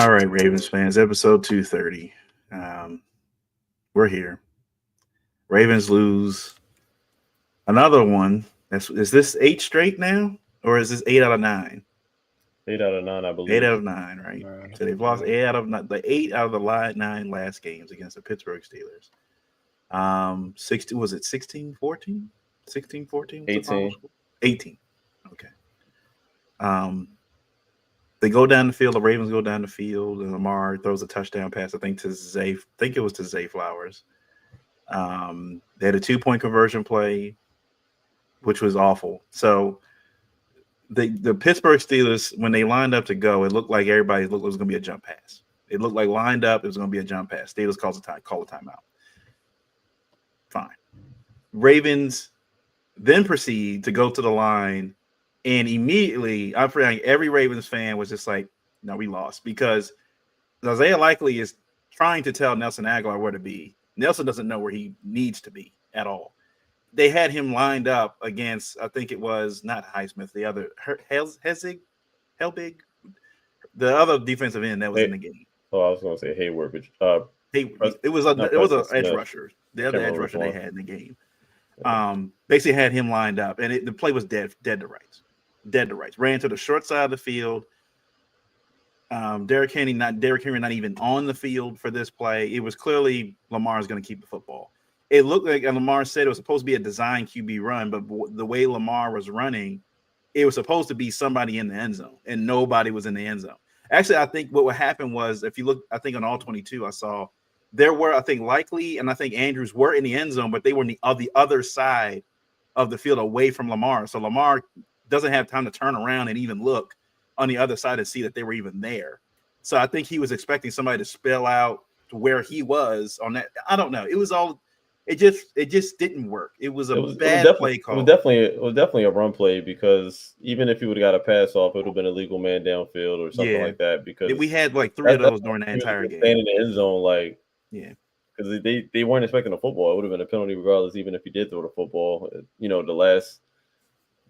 All right, Ravens fans, episode 230. Um, we're here. Ravens lose another one. Is this 8 straight now? Or is this 8 out of 9? 8 out of 9, I Eight believe. out of nine, right? Man, So they've lost 8 out of 9, the 8 out of the 9 last games against the Pittsburgh Steelers. 60 was it 16-14? 16-14 was the final 18. score? 18. Okay. Um, they go down the field. The Ravens go down the field, and Lamar throws a touchdown pass. I think to Zay. I think it was to Zay Flowers. They had a 2-point conversion play, which was awful. So the Pittsburgh Steelers, when they lined up to go, it looked like everybody looked it was going to be a jump pass. It looked like lined up, it was going to be a jump pass. Steelers call a timeout. Fine. Ravens then proceed to go to the line, and immediately, I'm forgetting every Ravens fan was just like, "No, we lost," because Isaiah Likely is trying to tell Nelson Aguilar where to be. Nelson doesn't know where he needs to be at all. They had him lined up against, I think it was not Highsmith, the other Helbig, the other defensive end that was in the game. Oh, I was going to say Hayward, but It was an edge Smith. rusher, the other edge Remember rusher which they one. had in the game. Basically had him lined up, and the play was dead to rights. Ran to the short side of the field. Derrick Henry not even on the field for this play. It was clearly Lamar's going to keep the football. It looked like, and Lamar said it was supposed to be a design QB run, but the way Lamar was running, it was supposed to be somebody in the end zone, and nobody was in the end zone. Actually, I think what would happen was, if you look, I think on all 22, I saw there were, I think, Likely and I think Andrews were in the end zone, but they were on the other side of the field away from Lamar. So Lamar doesn't have time to turn around and even look on the other side and see that they were even there. So I think he was expecting somebody to spill out to where he was on that. I don't know. It was all, it just didn't work. It was a bad play call. It was definitely a run play, because even if he would have got a pass off, it would have been a legal man downfield or something like that. Because we had like 3 of those during the entire game. Staying in the end zone, like, yeah, because they weren't expecting a football. It would have been a penalty regardless, even if he did throw the football. You know, the last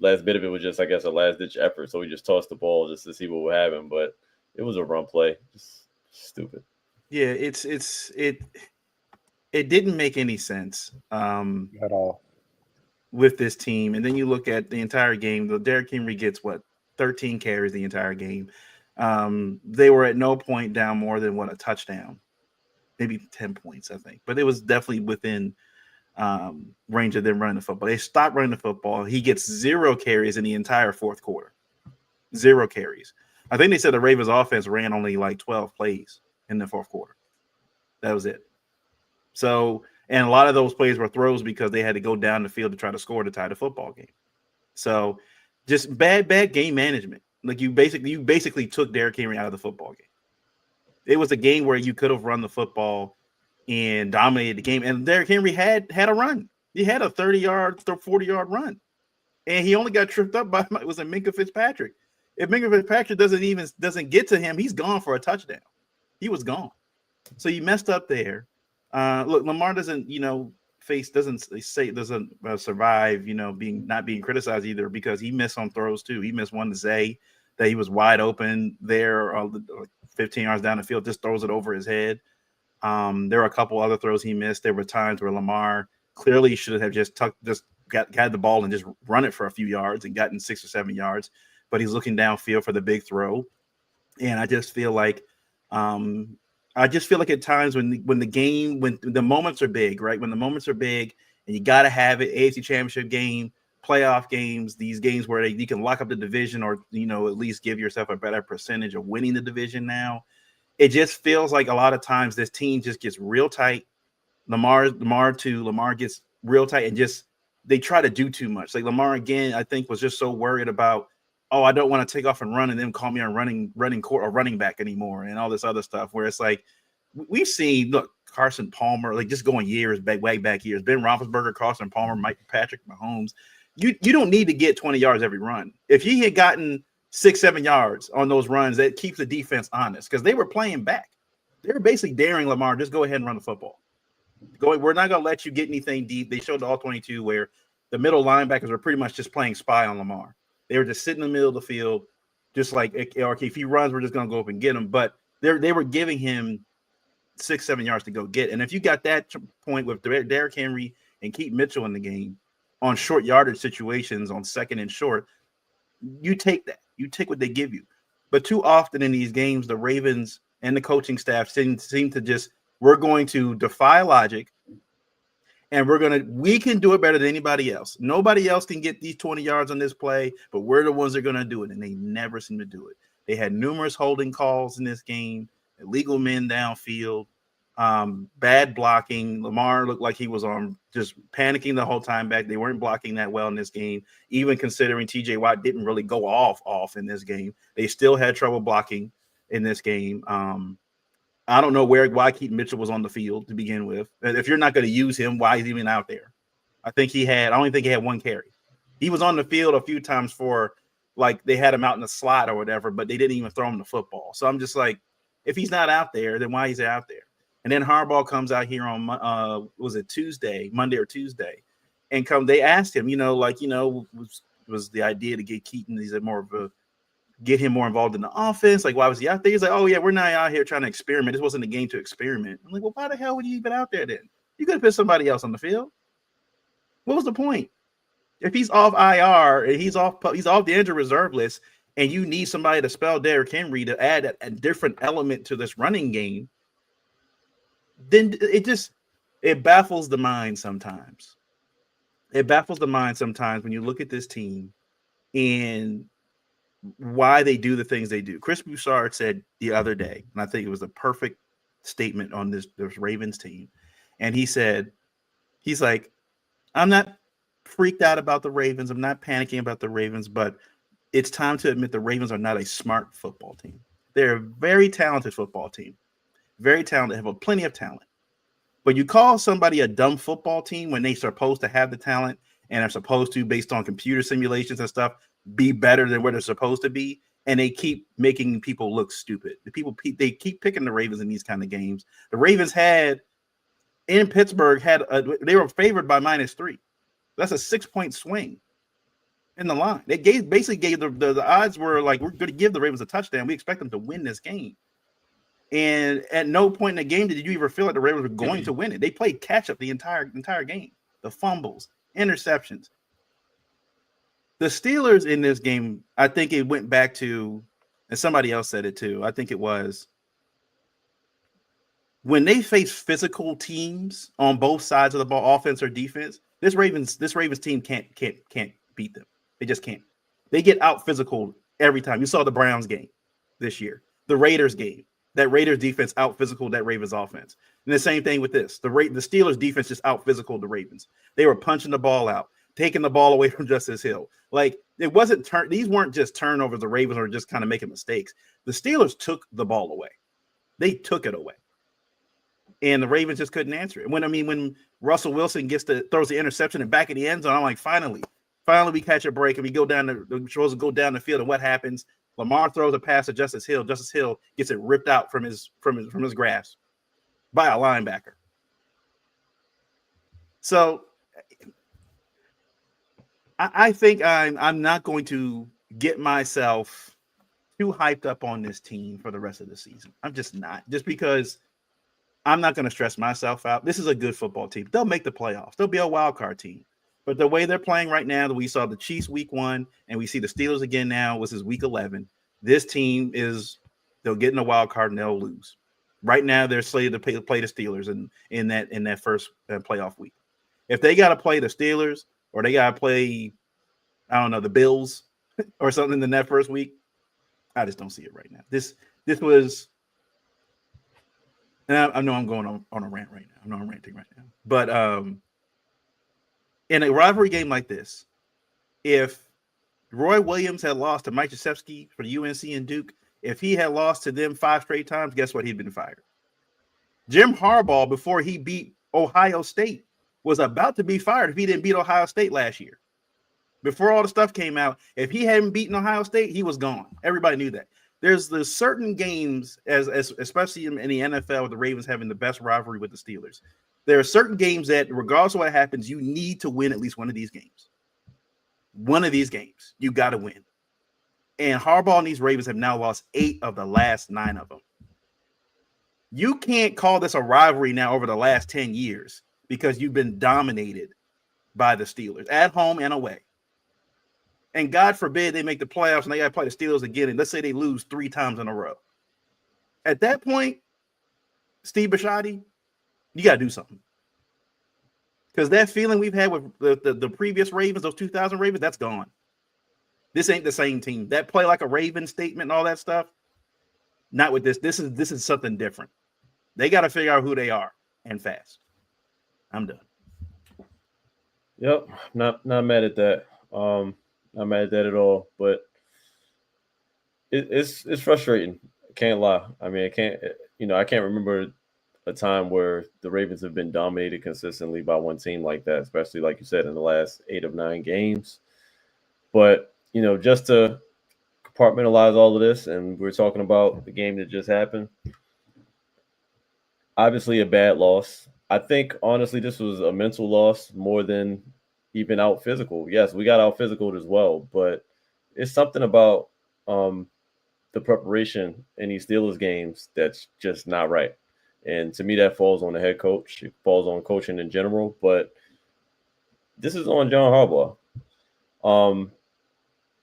bit of it was just, I guess, a last ditch effort. So we just tossed the ball just to see what would happen. But it was a run play, just stupid. Yeah, it didn't make any sense at all with this team. And then you look at the entire game. The Derrick Henry gets 13 carries the entire game. They were at no point down more than a touchdown, maybe 10 points, I think. But it was definitely within range of them running the football. They stopped running the football. He gets 0 carries in the entire fourth quarter. 0 carries. I think they said the Ravens offense ran only like 12 plays in the fourth quarter. That was it. So, and a lot of those plays were throws because they had to go down the field to try to score to tie the football game. So, just bad game management. Like you basically took Derrick Henry out of the football game. It was a game where you could have run the football and dominated the game. And Derrick Henry had a run. He had a 30-yard, 40-yard run, and he only got tripped up by Minkah Fitzpatrick. If Minkah Fitzpatrick doesn't get to him, he's gone for a touchdown. He was gone. So you messed up there. Look, Lamar doesn't survive, not being criticized either, because he missed on throws too. He missed one to Zay that he was wide open there, 15 yards down the field, just throws it over his head. There were a couple other throws he missed. There were times where Lamar clearly should have just got the ball and just run it for a few yards and gotten 6 or 7 yards, but he's looking downfield for the big throw. And I just feel like at times when the moments are big, right? When the moments are big and you got to have it, AFC Championship game, playoff games, these games where you can lock up the division or, at least give yourself a better percentage of winning the division now. It just feels like a lot of times this team just gets real tight. Lamar gets real tight and just they try to do too much. Like Lamar, again, I think was just so worried about, oh, I don't want to take off and run and then call me a running court or running back anymore and all this other stuff, where it's like we've seen, look, Carson Palmer, like just going years back, way back years, Ben Roethlisberger, Carson Palmer, Mike Patrick Mahomes. You don't need to get 20 yards every run. If he had gotten 6-7 yards on those runs, that keeps the defense honest, because they were playing back. They were basically daring Lamar, just go ahead and run the football. We're not going to let you get anything deep. They showed the all 22 where the middle linebackers were pretty much just playing spy on Lamar. They were just sitting in the middle of the field, just like, if he runs, we're just going to go up and get him. But They were giving him 6-7 yards to go get. And if you got that point with Derrick Henry and Keaton Mitchell in the game on short yardage situations on second and short, you take that. You take what they give you. But too often in these games, the Ravens and the coaching staff seem to just, we're going to defy logic, and we can do it better than anybody else. Nobody else can get these 20 yards on this play, but we're the ones that are going to do it. And they never seem to do it. They had numerous holding calls in this game, illegal men downfield, bad blocking. Lamar looked like he was just panicking the whole time back. They weren't blocking that well in this game, even considering TJ Watt didn't really go off in this game. They still had trouble blocking in this game. I don't know why Keaton Mitchell was on the field to begin with. If you're not going to use him, why is he even out there? I don't think he had one carry. He was on the field a few times for, like, they had him out in the slot or whatever, but they didn't even throw him the football. So I'm just like, if he's not out there, then why is he out there? And then Harbaugh comes out here on Monday or Tuesday, and they asked him, was the idea to get Keaton? He's get him more involved in the offense. Like, why was he out there? He's like, oh yeah, we're not out here trying to experiment. This wasn't a game to experiment. I'm like, well, why the hell would you even out there then? You could have put somebody else on the field. What was the point? If he's off IR and he's off the injured reserve list, and you need somebody to spell Derrick Henry to add a different element to this running game, then it baffles the mind sometimes. It baffles the mind sometimes when you look at this team and why they do the things they do. Chris Broussard said the other day, and I think it was a perfect statement on this Ravens team. And he said, he's like, I'm not freaked out about the Ravens. I'm not panicking about the Ravens, but it's time to admit the Ravens are not a smart football team. They're a very talented football team. Very talented, have plenty of talent. But you call somebody a dumb football team when they're supposed to have the talent and are supposed to, based on computer simulations and stuff, be better than where they're supposed to be, and they keep making people look stupid. They keep picking the Ravens in these kind of games. The Ravens in Pittsburgh they were favored by -3. That's a 6-point swing in the line. They basically gave the odds were like, we're going to give the Ravens a touchdown. We expect them to win this game. And at no point in the game did you ever feel like the Ravens were going to win it. They played catch up the entire game. The fumbles, interceptions. The Steelers in this game, I think it went back to, and somebody else said it too, I think it was, when they face physical teams on both sides of the ball, offense or defense, this Ravens team can't beat them. They just can't. They get out physical every time. You saw the Browns game this year, the Raiders game. That Raiders defense out physical that Ravens offense. And the same thing with this. The Steelers defense just out physical the Ravens. They were punching the ball out, taking the ball away from Justice Hill. Like, it wasn't these weren't just turnovers. The Ravens were just kind of making mistakes. The Steelers took the ball away. They took it away. And the Ravens just couldn't answer it. When Russell Wilson throws the interception and back in the end zone, I'm like, finally we catch a break and we go down the field, and what happens? Lamar throws a pass to Justice Hill. Justice Hill gets it ripped out from his grasp by a linebacker. So I think I'm not going to get myself too hyped up on this team for the rest of the season. I'm just not. Just because I'm not going to stress myself out. This is a good football team. They'll make the playoffs. They'll be a wild card team. But the way they're playing right now, we saw the Chiefs week 1, and we see the Steelers again now. This is week 11. This team they'll get in a wild card and they'll lose. Right now, they're slated to play the Steelers in that first playoff week. If they got to play the Steelers or they got to play, I don't know, the Bills or something in that first week, I just don't see it right now. This was, and I know I'm going on a rant right now. I know I'm ranting right now. But in a rivalry game like this, if Roy Williams had lost to Mike Krzyzewski for UNC and Duke, if he had lost to them 5 straight times, guess what? He'd been fired. Jim Harbaugh, before he beat Ohio State, was about to be fired if he didn't beat Ohio State last year. Before all the stuff came out, if he hadn't beaten Ohio State, he was gone. Everybody knew that. There's certain games, as especially in the NFL, with the Ravens having the best rivalry with the Steelers. There are certain games that, regardless of what happens, you need to win at least one of these games. One of these games, you got to win. And Harbaugh and these Ravens have now lost 8 of the last 9 of them. You can't call this a rivalry now over the last 10 years because you've been dominated by the Steelers at home and away. And God forbid they make the playoffs and they got to play the Steelers again. And let's say they lose 3 times in a row. At that point, Steve Bisciotti, you got to do something. Because that feeling we've had with the previous Ravens, those 2000 Ravens, that's gone. This ain't the same team. That play like a Raven statement and all that stuff, not with this. This is something different. They got to figure out who they are and fast. I'm done. Yep, not mad at that. Not mad at that at all. But it's frustrating. I can't lie. I mean, I can't remember a time where the Ravens have been dominated consistently by one team like that, especially like you said in the last 8 of 9 games. But just to compartmentalize all of this, and we're talking about the game that just happened. Obviously, a bad loss. I think honestly, this was a mental loss more than even out physical. Yes, we got out physical as well, but it's something about the preparation in these Steelers games that's just not right. And to me, that falls on the head coach. It falls on coaching in general, but this is on John Harbaugh.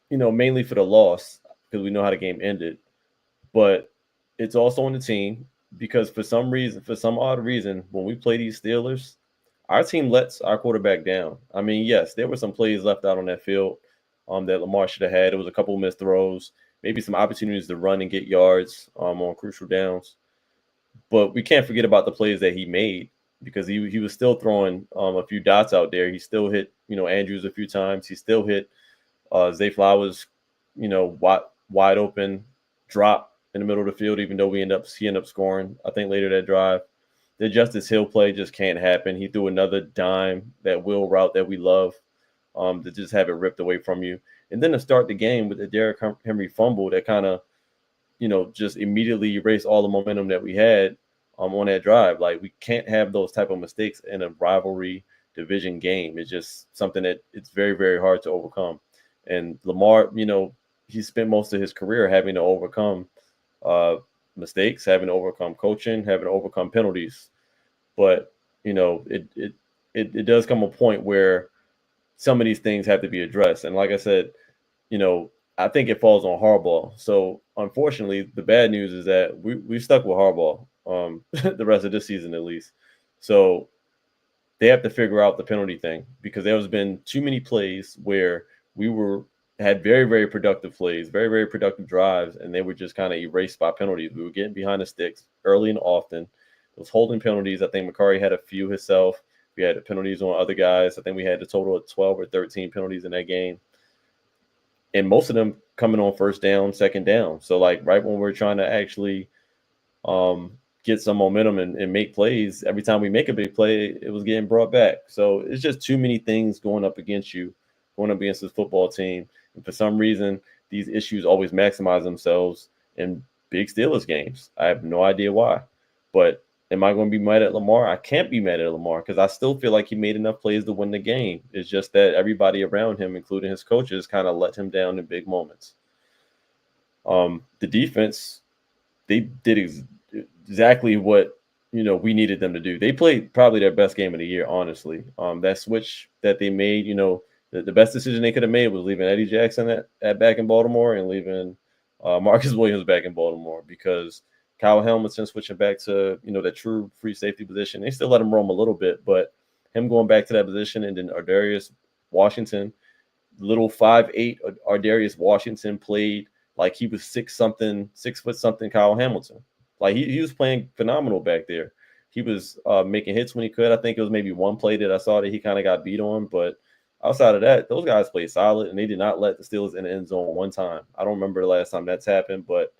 Mainly for the loss because we know how the game ended, but it's also on the team because for some odd reason, when we play these Steelers, our team lets our quarterback down. I mean, yes, there were some plays left out on that field that Lamar should have had. It was a couple of missed throws, maybe some opportunities to run and get yards on crucial downs. But we can't forget about the plays that he made because he was still throwing a few dots out there. He still hit, Andrews a few times. He still hit Zay Flowers, wide open drop in the middle of the field, even though he ended up scoring, I think, later that drive. The Justice Hill play just can't happen. He threw another dime, that wheel route that we love, to just have it ripped away from you. And then to start the game with the Derrick Henry fumble that kind of, just immediately erased all the momentum that we had on that drive. Like, we can't have those type of mistakes in a rivalry division game. It's just something that it's very, very hard to overcome. And Lamar, he spent most of his career having to overcome mistakes, having to overcome coaching, having to overcome penalties. But, it does come a point where some of these things have to be addressed. And like I said, I think it falls on Harbaugh. So unfortunately, the bad news is that we've stuck with Harbaugh the rest of this season at least. So they have to figure out the penalty thing because there's been too many plays where we had very, very productive plays, very, very productive drives, and they were just kind of erased by penalties. We were getting behind the sticks early and often. It was holding penalties. I think McCarry had a few himself. We had penalties on other guys. I think we had a total of 12 or 13 penalties in that game. And most of them coming on first down, second down. So, like, right when we're trying to actually get some momentum and make plays, every time we make a big play, it was getting brought back. So it's just too many things going up against this football team. And for some reason, these issues always maximize themselves in big Steelers games. I have no idea why. But am I going to be mad at Lamar? I can't be mad at Lamar because I still feel like he made enough plays to win the game. It's just that everybody around him, including his coaches, kind of let him down in big moments. The defense, they did exactly what we needed them to do. They played probably their best game of the year, honestly. That switch that they made, the best decision they could have made was leaving Eddie Jackson at back in Baltimore and leaving Marcus Williams back in Baltimore because Kyle Hamilton switching back to, that true free safety position. They still let him roam a little bit, but him going back to that position and then Ardarius Washington, little 5'8", Ardarius Washington played like he was 6 foot something Kyle Hamilton. Like he was playing phenomenal back there. He was making hits when he could. I think it was maybe one play that I saw that he kind of got beat on, but outside of that, those guys played solid, and they did not let the Steelers in the end zone one time. I don't remember the last time that's happened, but,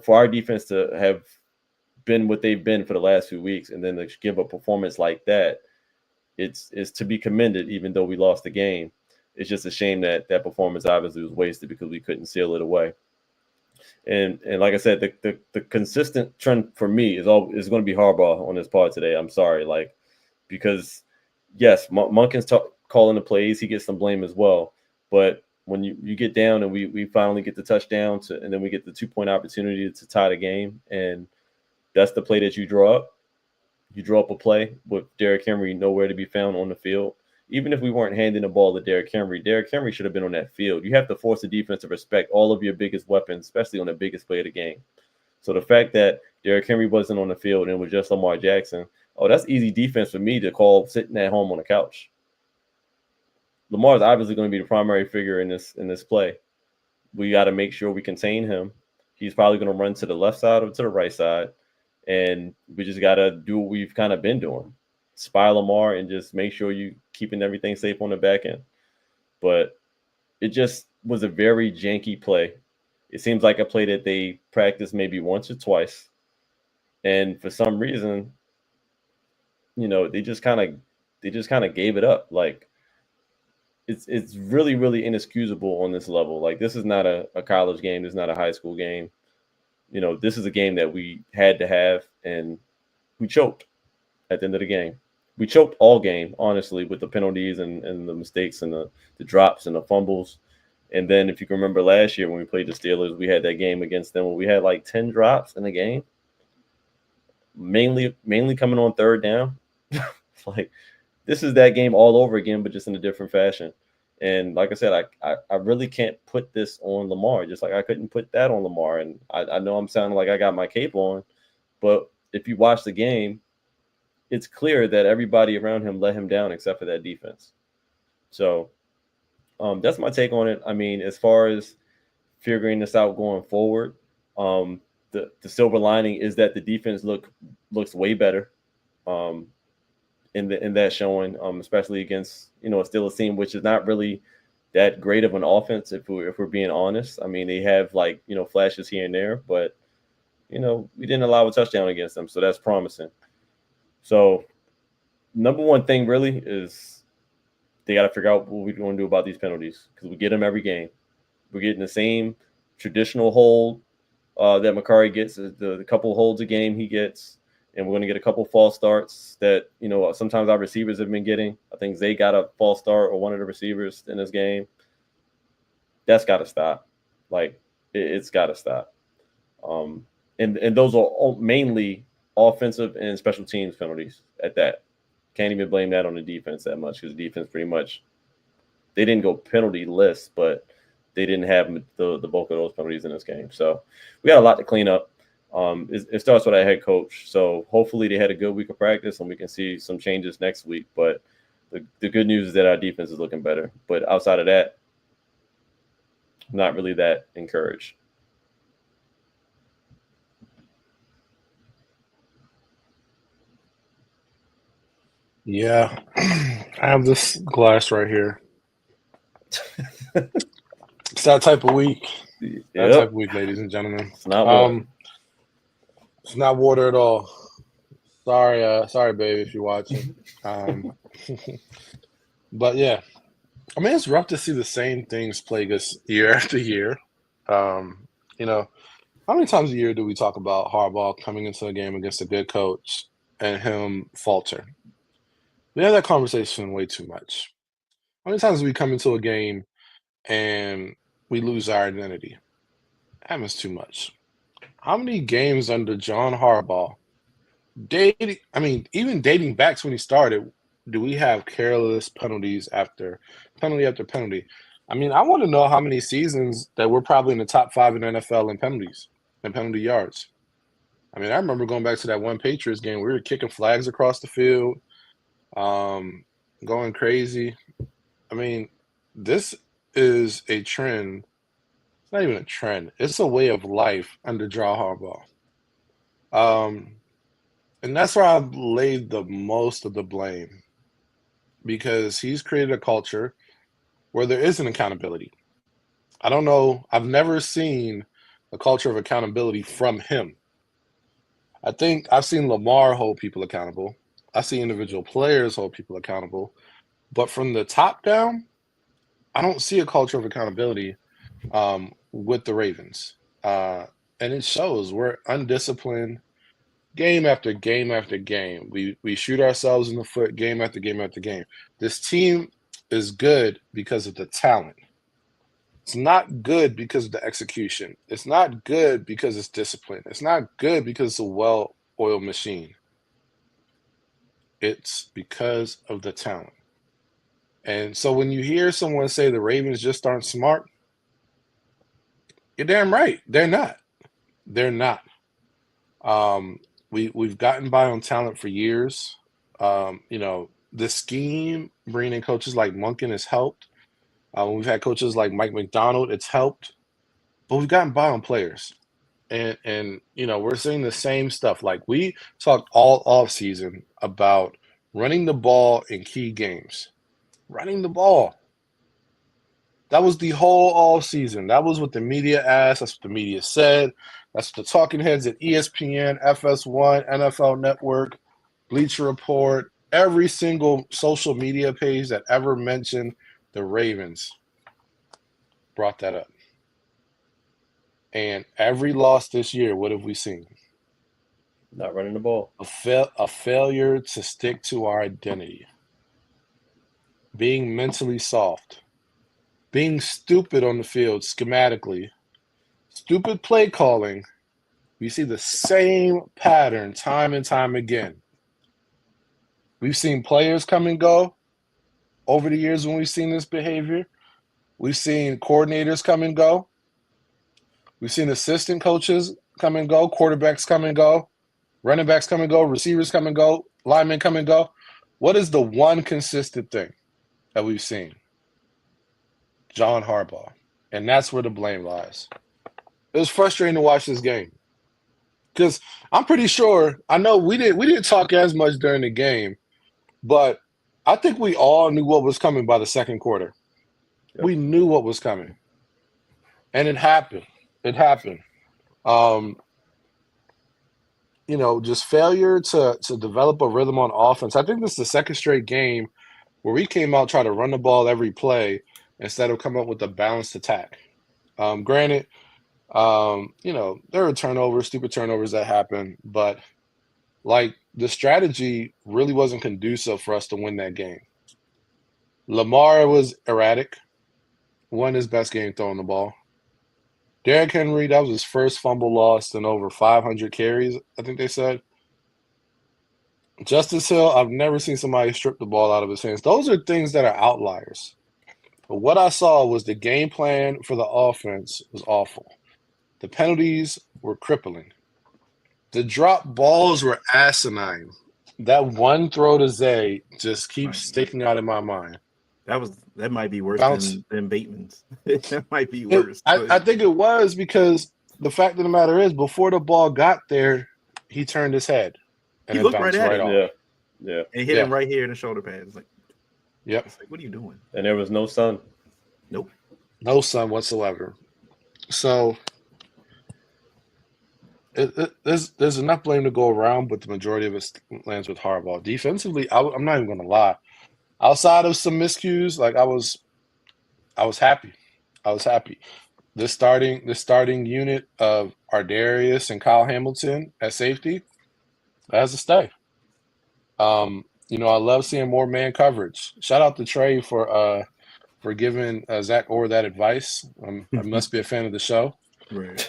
for our defense to have been what they've been for the last few weeks and then to give a performance like that, it's to be commended, even though we lost the game. It's just a shame that performance obviously was wasted because we couldn't seal it away. And like I said, the consistent trend for me is going to be Harbaugh on this part today. I'm sorry, because yes, Monken's calling the plays. He gets some blame as well. But when you get down and we finally get the touchdown and then we get the 2-point opportunity to tie the game and that's the play that you draw up. You draw up a play with Derrick Henry nowhere to be found on the field. Even if we weren't handing the ball to Derrick Henry should have been on that field. You have to force the defense to respect all of your biggest weapons, especially on the biggest play of the game. So the fact that Derrick Henry wasn't on the field and it was just Lamar Jackson, that's easy defense for me to call sitting at home on the couch. Lamar is obviously going to be the primary figure in this play. We got to make sure we contain him. He's probably going to run to the left side or to the right side. And we just got to do what we've kind of been doing. Spy Lamar and just make sure you keeping everything safe on the back end. But it just was a very janky play. It seems like a play that they practiced maybe once or twice. And for some reason, they just kind of gave it up. Like it's really, really inexcusable on this level. Like this is not a college game. This is not a high school game. This is a game that we had to have, and we choked at the end of the game. We choked all game, honestly, with the penalties and the mistakes and the drops and the fumbles. And then if you can remember last year when we played the Steelers, we had that game against them where we had like 10 drops in the game, mainly coming on third down. Like this is that game all over again, but just in a different fashion. And like I said, I really can't put this on Lamar, just like I couldn't put that on Lamar. And I know I'm sounding like I got my cape on, but if you watch the game, it's clear that everybody around him let him down except for that defense. So that's my take on it. I mean, as far as figuring this out going forward, the silver lining is that the defense looks way better in that showing, especially against a Steelers team which is not really that great of an offense if we're being honest. I mean, they have flashes here and there, but we didn't allow a touchdown against them, so that's promising. So number one thing really is they got to figure out what we're going to do about these penalties because we get them every game. We're getting the same traditional hold that Mekari gets, the couple holds a game he gets, and we're going to get a couple false starts that, sometimes our receivers have been getting. I think Zay got a false start or one of the receivers in this game. That's got to stop. Like, it's got to stop. And those are mainly offensive and special teams penalties at that. Can't even blame that on the defense that much because the defense pretty much, they didn't go penalty list, but they didn't have the bulk of those penalties in this game. So we got a lot to clean up. It starts with our head coach. So hopefully they had a good week of practice and we can see some changes next week. But the good news is that our defense is looking better. But outside of that, not really that encouraged. Yeah, I have this glass right here. It's that type of week. Yep. That type of week, ladies and gentlemen. It's not water. It's not water at all. Sorry, baby, if you're watching. But yeah, I mean, it's rough to see the same things plague us year after year. How many times a year do we talk about Harbaugh coming into a game against a good coach and him falter? We have that conversation way too much. How many times do we come into a game and we lose our identity? Happens too much. How many games under John Harbaugh, even dating back to when he started, do we have careless penalties after penalty after penalty? I mean, I want to know how many seasons that we're probably in the top 5 in the NFL in penalties and penalty yards. I mean, I remember going back to that one Patriots game, we were kicking flags across the field, going crazy. I mean, this is a trend. It's not even a trend. It's a way of life under John Harbaugh. And that's where I've laid the most of the blame because he's created a culture where there isn't accountability. I don't know. I've never seen a culture of accountability from him. I think I've seen Lamar hold people accountable. I see individual players hold people accountable. But from the top down, I don't see a culture of accountability with the Ravens. And it shows. We're undisciplined game after game after game. We shoot ourselves in the foot game after game after game. This team is good because of the talent. It's not good because of the execution. It's not good because it's discipline. It's not good because it's a well well-oiled machine. It's because of the talent. And so when you hear someone say the Ravens just aren't smart, you're damn right. They're not. They're not. We've gotten by on talent for years. The scheme, bringing in coaches like Monken has helped. We've had coaches like Mike McDonald, it's helped. But we've gotten by on players. And we're seeing the same stuff. Like we talked all offseason about running the ball in key games. Running the ball. That was the whole offseason. That was what the media asked. That's what the media said. That's what the talking heads at ESPN, FS1, NFL Network, Bleacher Report, every single social media page that ever mentioned the Ravens brought that up. And every loss this year, what have we seen? Not running the ball. A failure to stick to our identity. Being mentally soft. Being stupid on the field schematically. Stupid play calling. We see the same pattern time and time again. We've seen players come and go over the years when we've seen this behavior. We've seen coordinators come and go. We've seen assistant coaches come and go, quarterbacks come and go, running backs come and go, receivers come and go, linemen come and go. What is the one consistent thing that we've seen? John Harbaugh. And that's where the blame lies. It was frustrating to watch this game. Because I'm pretty sure, I know we didn't talk as much during the game, but I think we all knew what was coming by the second quarter. Yep. We knew what was coming. And it happened. It happened. Just failure to develop a rhythm on offense. I think this is the second straight game where we came out trying to run the ball every play instead of coming up with a balanced attack. Granted, there were turnovers, stupid turnovers that happened, but the strategy really wasn't conducive for us to win that game. Lamar was erratic, won his best game throwing the ball. Derrick Henry, that was his first fumble lost in over 500 carries, I think they said. Justice Hill, I've never seen somebody strip the ball out of his hands. Those are things that are outliers. But what I saw was the game plan for the offense was awful. The penalties were crippling. The drop balls were asinine. That one throw to Zay just keeps sticking out in my mind. That might be worse than Bateman's. That might be worse. I think it was because the fact of the matter is, before the ball got there, he turned his head and he it bounced right off. Yeah. And hit him right here in the shoulder pad. It's like, yep. It's like, what are you doing? And there was no sun. Nope. No sun whatsoever. So there's enough blame to go around, but the majority of it lands with Harbaugh. Defensively, I'm not even going to lie. Outside of some miscues, I was happy. I was happy. The starting unit of Ardarius and Kyle Hamilton at safety has to stay. I love seeing more man coverage. Shout out to Trey for giving Zach Orr that advice. I must be a fan of the show. Right.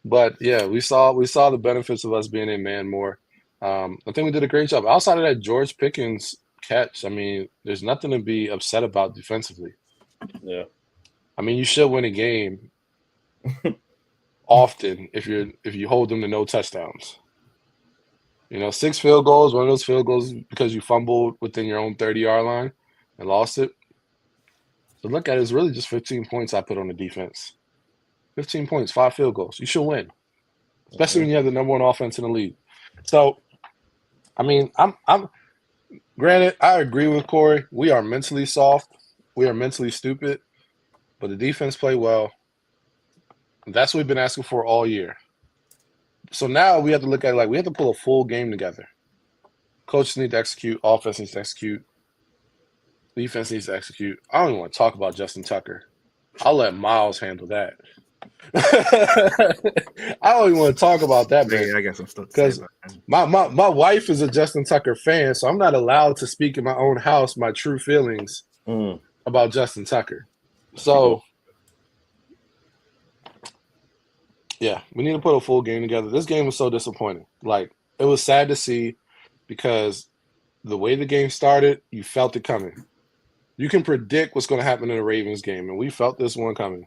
But yeah, we saw the benefits of us being in man more. I think we did a great job. Outside of that George Pickens catch, there's nothing to be upset about defensively. Yeah. You should win a game often if you hold them to no touchdowns. 6 field goals, one of those field goals because you fumbled within your own 30-yard line and lost it. So look at it, it's really just 15 points I put on the defense. 15 points, 5 field goals. You should win, especially when you have the number one offense in the league. So, I'm granted, I agree with Corey. We are mentally soft. We are mentally stupid, but the defense played well. That's what we've been asking for all year. So now we have to look at it we have to pull a full game together. Coaches need to execute. Offense needs to execute. Defense needs to execute. I don't even want to talk about Justin Tucker. I'll let Miles handle that. I don't even want to talk about that, man. I got some stuff because my wife is a Justin Tucker fan, so I'm not allowed to speak in my own house my true feelings about Justin Tucker. So Yeah, we need to put a full game together. This game was so disappointing. Like, it was sad to see because the way the game started, you felt it coming. You can predict what's going to happen in the Ravens game, and we felt this one coming.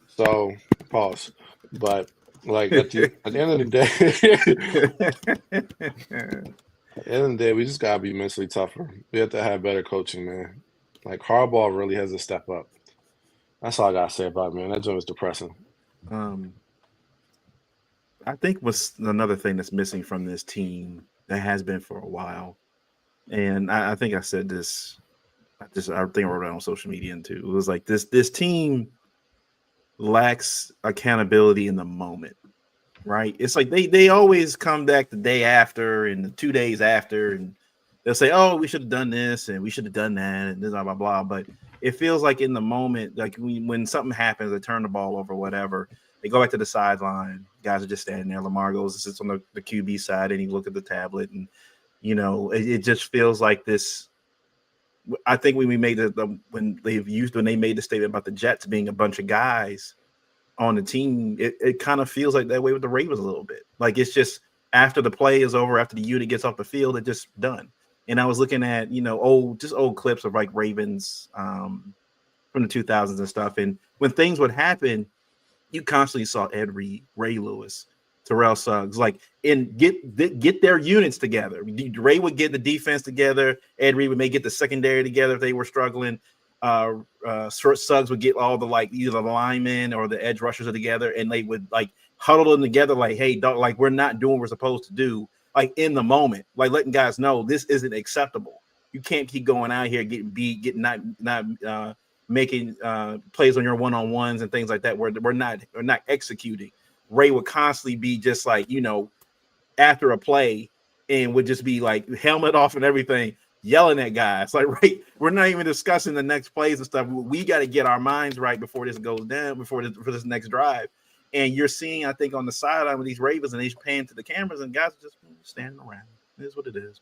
So, pause. But like at the end of the day, at the end of the day, we just gotta be mentally tougher. We have to have better coaching, man. Like Harbaugh really has to step up. That's all I gotta say about it, man. That joint was depressing. I think what's another thing that's missing from this team that has been for a while, and I think I said this. I think I wrote it on social media too. It was like this team lacks accountability in the moment, right? It's like they always come back the day after and the 2 days after, and they'll say, "Oh, we should have done this and we should have done that," and blah blah blah. But it feels like in the moment, like when something happens, they turn the ball over, whatever. They go back to the sideline. Guys are just standing there. Lamar goes, sits on the QB side, and he look at the tablet, and it just feels like this. I think when we made when they made the statement about the Jets being a bunch of guys on the team, it kind of feels like that way with the Ravens a little bit. Like it's just after the play is over, after the unit gets off the field, it's just done. And I was looking at old clips of like Ravens from the 2000s and stuff, and when things would happen, you constantly saw Ed Reed, Ray Lewis, Terrell Suggs, get their units together. Ray would get the defense together. Ed Reed would get the secondary together if they were struggling. Suggs would get all the either the linemen or the edge rushers together, and they would huddle them together like, hey, dog, we're not doing what we're supposed to do, in the moment, letting guys know this isn't acceptable. You can't keep going out here getting beat, not making plays on your one-on-ones and things like that where we're not executing. Ray would constantly be just after a play and would just be helmet off and everything, yelling at guys. Ray, we're not even discussing the next plays and stuff. We got to get our minds right before this goes down, for this next drive. And you're seeing, I think, on the sideline with these Ravens, and he's paying to the cameras, and guys are just standing around. It is what it is.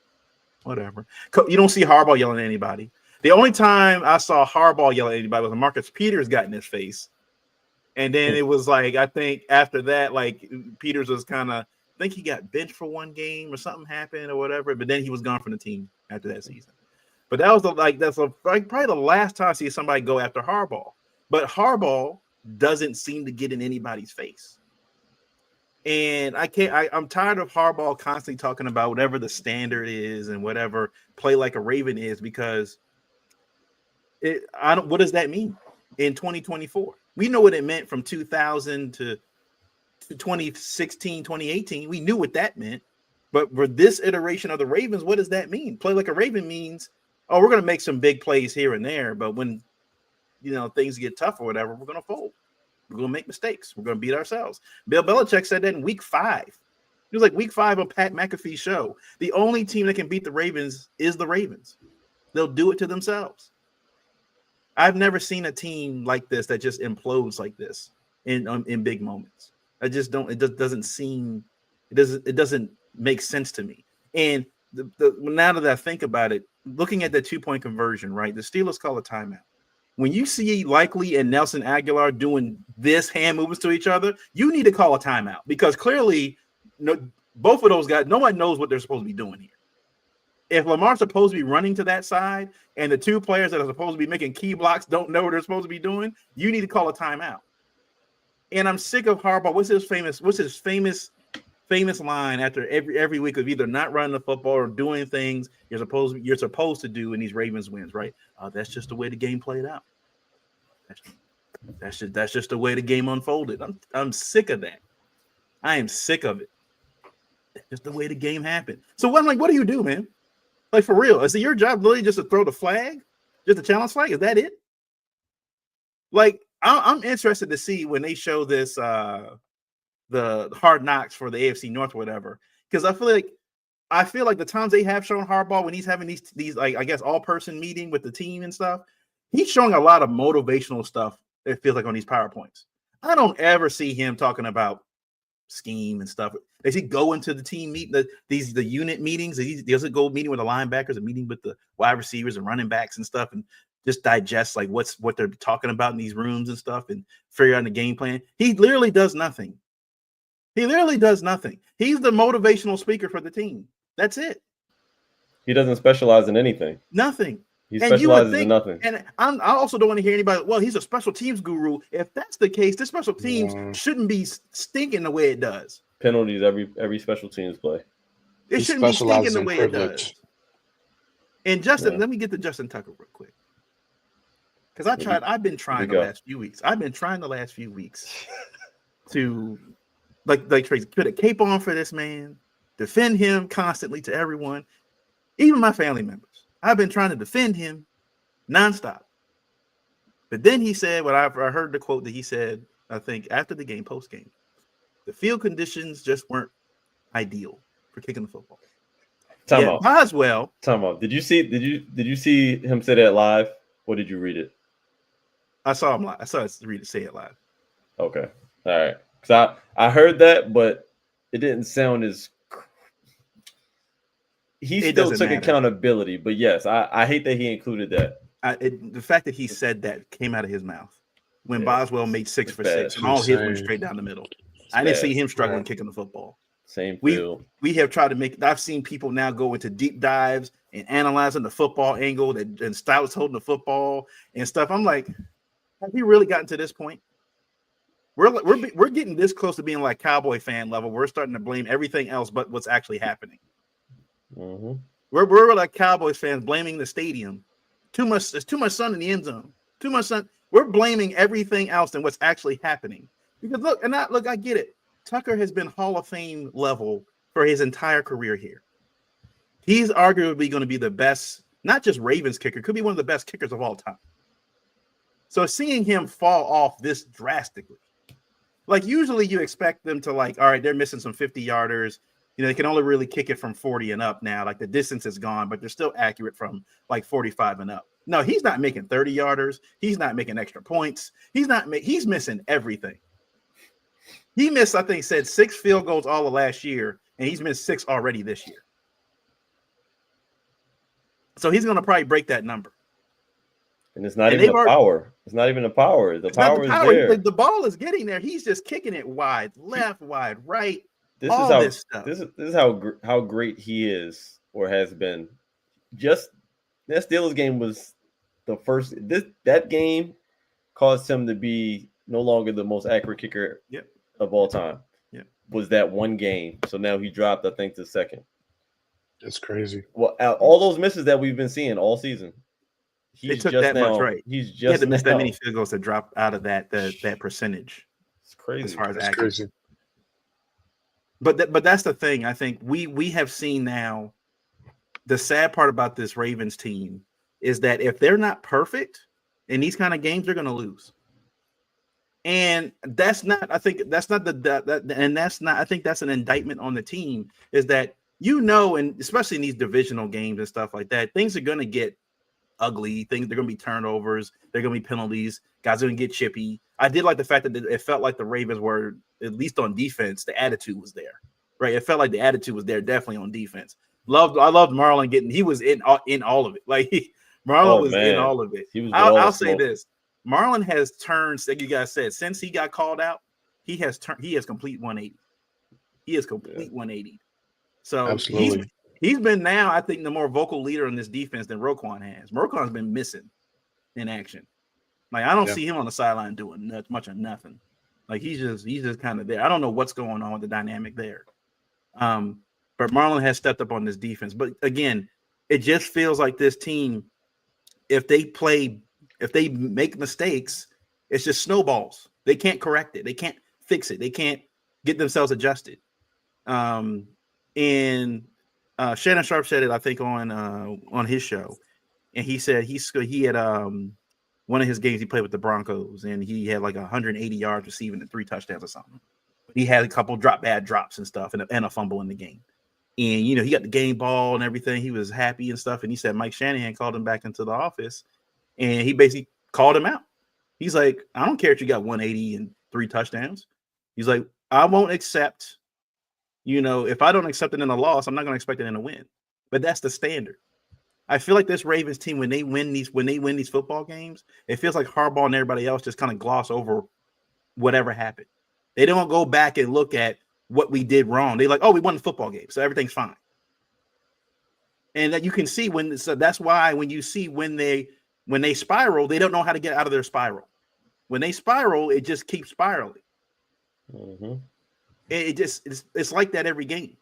Whatever. You don't see Harbaugh yelling at anybody. The only time I saw Harbaugh yell at anybody was when Marcus Peters got in his face. And then it was I think after that, Peters was kind of, I think he got benched for one game or something happened or whatever, but then he was gone from the team after that season. But that was probably the last time I see somebody go after Harbaugh. But Harbaugh doesn't seem to get in anybody's face. And I'm tired of Harbaugh constantly talking about whatever the standard is and whatever play like a Raven is, because what does that mean in 2024? We know what it meant from 2000 to 2016, 2018. We knew what that meant. But for this iteration of the Ravens, what does that mean? Play like a Raven means, we're going to make some big plays here and there, but when things get tough or whatever, we're going to fold. We're going to make mistakes. We're going to beat ourselves. Bill Belichick said that in week 5. It was week 5 on Pat McAfee's show. The only team that can beat the Ravens is the Ravens. They'll do it to themselves. I've never seen a team like this that just implodes like this in big moments. It doesn't make sense to me. And now that I think about it, looking at the 2-point conversion, right? The Steelers call a timeout. When you see Likely and Nelson Aguilar doing this hand movements to each other, you need to call a timeout, because clearly both of those guys, no one knows what they're supposed to be doing here. If Lamar's supposed to be running to that side and the two players that are supposed to be making key blocks don't know what they're supposed to be doing, you need to call a timeout. And I'm sick of Harbaugh. What's his famous line after every week of either not running the football or doing things you're supposed to do in these Ravens wins, right? That's just the way the game played out. That's just the way the game unfolded. I'm sick of that. I am sick of it. That's just the way the game happened. So what do you do, man? For real? Is it your job literally just to throw the flag? Just a challenge flag? Is that it? I'm interested to see when they show this the Hard Knocks for the AFC North or whatever, because I feel like the times they have shown Harbaugh when he's having these I guess all-person meeting with the team and stuff, he's showing a lot of motivational stuff, it feels like, on these PowerPoints. I don't ever see him talking about scheme and stuff. Does he go into the team meet the unit meetings? Does it go meeting with the linebackers and meeting with the wide receivers and running backs and stuff, and just digest what they're talking about in these rooms and stuff and figure out the game plan? He literally does nothing. He literally does nothing. He's the motivational speaker for the team. That's it. He doesn't specialize in anything. Nothing. He And you would specializes think, in nothing. and I also don't want to hear anybody, well, he's a special teams guru. If that's the case, this special teams shouldn't be stinking the way it does. Penalties every special teams play. It He shouldn't be stinking specializes the in way it privilege. does. And Justin, Yeah. let me get to Justin Tucker real quick. Because I've been trying the last few weeks. I've been trying the last few weeks to like Tracy, put a cape on for this man, defend him constantly to everyone, even my family members. I've been trying to defend him nonstop. But then he said, I heard the quote that he said, I think after the game, post game, the field conditions just weren't ideal for kicking the football. Time out. Boswell. Time out. Did you see him say that live? Or did you read it? I saw him live. I saw it say it live. Okay. All right. Because I heard that, but it didn't sound as. He still took accountability, but yes, I hate that he included that. The fact that he said that came out of his mouth when Boswell made 6 for 6 and all his went straight down the middle. I didn't see him struggling kicking the football. Same field. We have tried to make. I've seen people now go into deep dives and analyzing the football angle and styles holding the football and stuff. I'm like, have we really gotten to this point? We're getting this close to being like Cowboy fan level. We're starting to blame everything else but what's actually happening. Mm-hmm. We're like Cowboys fans blaming the stadium. There's too much sun in the end zone. Too much sun. We're blaming everything else than what's actually happening. Because I get it. Tucker has been Hall of Fame level for his entire career here. He's arguably going to be the best, not just Ravens kicker, could be one of the best kickers of all time. So seeing him fall off this drastically, like usually you expect them to like, all right, they're missing some 50-yarders. You know, they can only really kick it from 40 and up now. Like the distance is gone, but they're still accurate from like 45 and up. No, he's not making 30-yarders. He's not making extra points. He's missing everything. He missed, I think, said 6 field goals all of last year, and he's missed 6 already this year. So he's going to probably break that number. And it's not even the power. It's not even the power. The power is there. The ball is getting there. He's just kicking it wide, left, wide, right. This is how great he is or has been. Just that Steelers game was the first. That game caused him to be no longer the most accurate kicker of all time. Yeah, was that one game. So now he dropped, I think, to second. That's crazy. Well, all those misses that we've been seeing all season. It took that much, right? He's just he had to miss that many field goals to drop out of that percentage. It's crazy. As far as that's crazy. But that's the thing. I think we have seen now. The sad part about this Ravens team is that if they're not perfect in these kind of games, they're going to lose. And that's not. I think that's not I think that's an indictment on the team. Is that and especially in these divisional games and stuff like that, things are going to get ugly. They're going to be turnovers. They're going to be penalties. Guys are going to get chippy. I did like the fact that it felt like the Ravens were, at least on defense, the attitude was there, right? It felt like the attitude was there definitely on defense. I loved Marlon he was in all of it. Like Marlon was in all of it. I'll say this. Marlon has turned, like you guys said, since he got called out, he has complete 180. He is complete 180. So absolutely. He's been now, I think, the more vocal leader in this defense than Roquan has. Roquan's been missing in action. Like I don't see him on the sideline doing much of nothing. Like he's just kind of there. I don't know what's going on with the dynamic there. But Marlon has stepped up on this defense. But again, it just feels like this team, if they make mistakes, it's just snowballs. They can't correct it. They can't fix it. They can't get themselves adjusted. And Shannon Sharp said it, I think, on his show, and he said he had one of his games he played with the Broncos, and he had like 180 yards receiving and 3 touchdowns or something. He had a couple bad drops and stuff, and a fumble in the game. And he got the game ball and everything. He was happy and stuff. And he said Mike Shanahan called him back into the office, and he basically called him out. He's like, I don't care if you got 180 and 3 touchdowns. He's like, I won't accept. If I don't accept it in a loss, I'm not going to expect it in a win. But that's the standard. I feel like this Ravens team, when they win these football games, it feels like Harbaugh and everybody else just kind of gloss over whatever happened. They don't go back and look at what we did wrong. They're like, oh, we won the football game, so everything's fine. And that you can see so that's why when you see when they spiral, they don't know how to get out of their spiral. When they spiral, it just keeps spiraling. Mm-hmm. It's like that every game.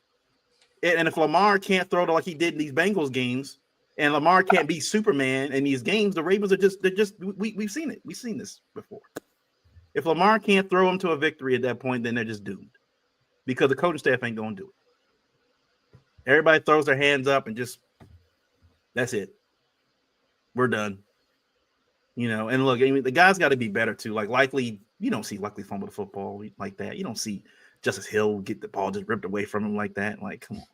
And if Lamar can't throw like he did in these Bengals games, and Lamar can't be Superman in these games, the Ravens we've seen it. We've seen this before. If Lamar can't throw them to a victory at that point, then they're just doomed because the coaching staff ain't going to do it. Everybody throws their hands up and just, that's it. We're done. And look, I mean, the guy's got to be better too. Like Likely, you don't see Likely fumble the football like that. You don't see Justice Hill get the ball just ripped away from him like that. Like, come on.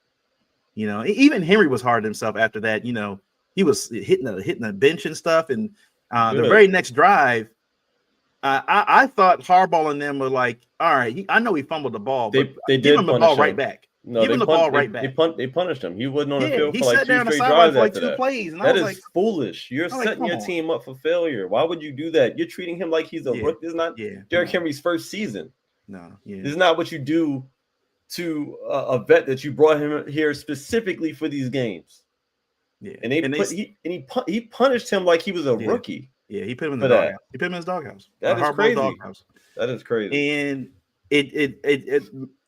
Even Henry was hard on himself after that. He was hitting the bench and stuff. And the very next drive, I thought Harbaugh and them were like, all right, I know he fumbled the ball, but they give him the ball right back. No, give him the ball right back. They punished him. He wasn't on the field he for like sat 2 down straight the drives for like after 2 that. plays. And That I was is like, foolish. You're setting your team up for failure. Why would you do that? You're treating him like he's a rookie. This is not Derrick Henry's first season. No, this is not what you do to a vet that you brought him here specifically for these games. Yeah, and he punished him like he was a rookie. Yeah, he put him in the doghouse. He put him in his doghouse. That is crazy. That is crazy. And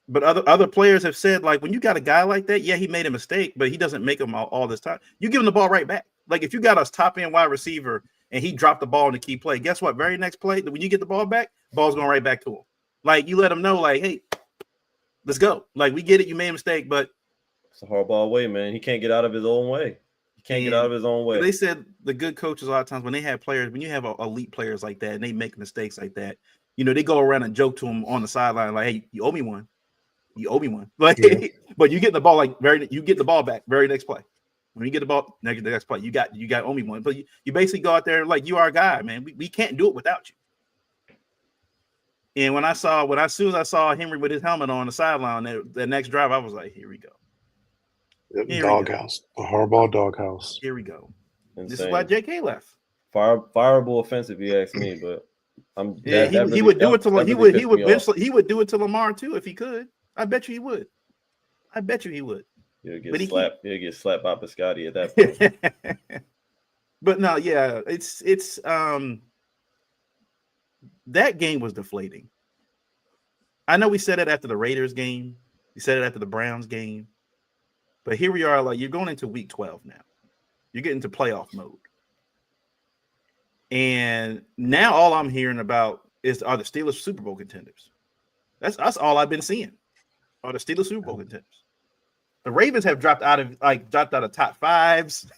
but other players have said, like, when you got a guy like that, he made a mistake, but he doesn't make them all this time. You give him the ball right back. Like, if you got a top end wide receiver and he dropped the ball in the key play, guess what? Very next play, when you get the ball back, ball's going right back to him. Like, you let him know, like, hey, let's go. Like, we get it. You made a mistake, but it's a Harbaugh way, man. He can't get out of his own way. He can't get out of his own way. They said the good coaches a lot of times when they have players, when you have elite players like that and they make mistakes like that, they go around and joke to him on the sideline like, hey, you owe me one. You owe me one. Like, but you get the ball you get the ball back very next play. When you get the ball next play, you got owe me one. But you basically go out there like, you are a guy, man. We can't do it without you. And as soon as I saw Henry with his helmet on the sideline, the next drive, I was like, here we go. Doghouse. The Harbaugh doghouse. Here we go. Insane. This is why JK left. Fireable offense if you ask me, but he would do it to Lamar too if he could. I bet you he would. He'll get slapped. He'll get slapped by Biscotti at that point. But no, it's that game was deflating. I know we said it after the Raiders game. We said it after the Browns game. But here we are, like, you're going into week 12 now. You're getting to playoff mode. And now all I'm hearing about are the Steelers Super Bowl contenders. That's all I've been seeing. Are the Steelers Super Bowl contenders. The Ravens have dropped out of top fives.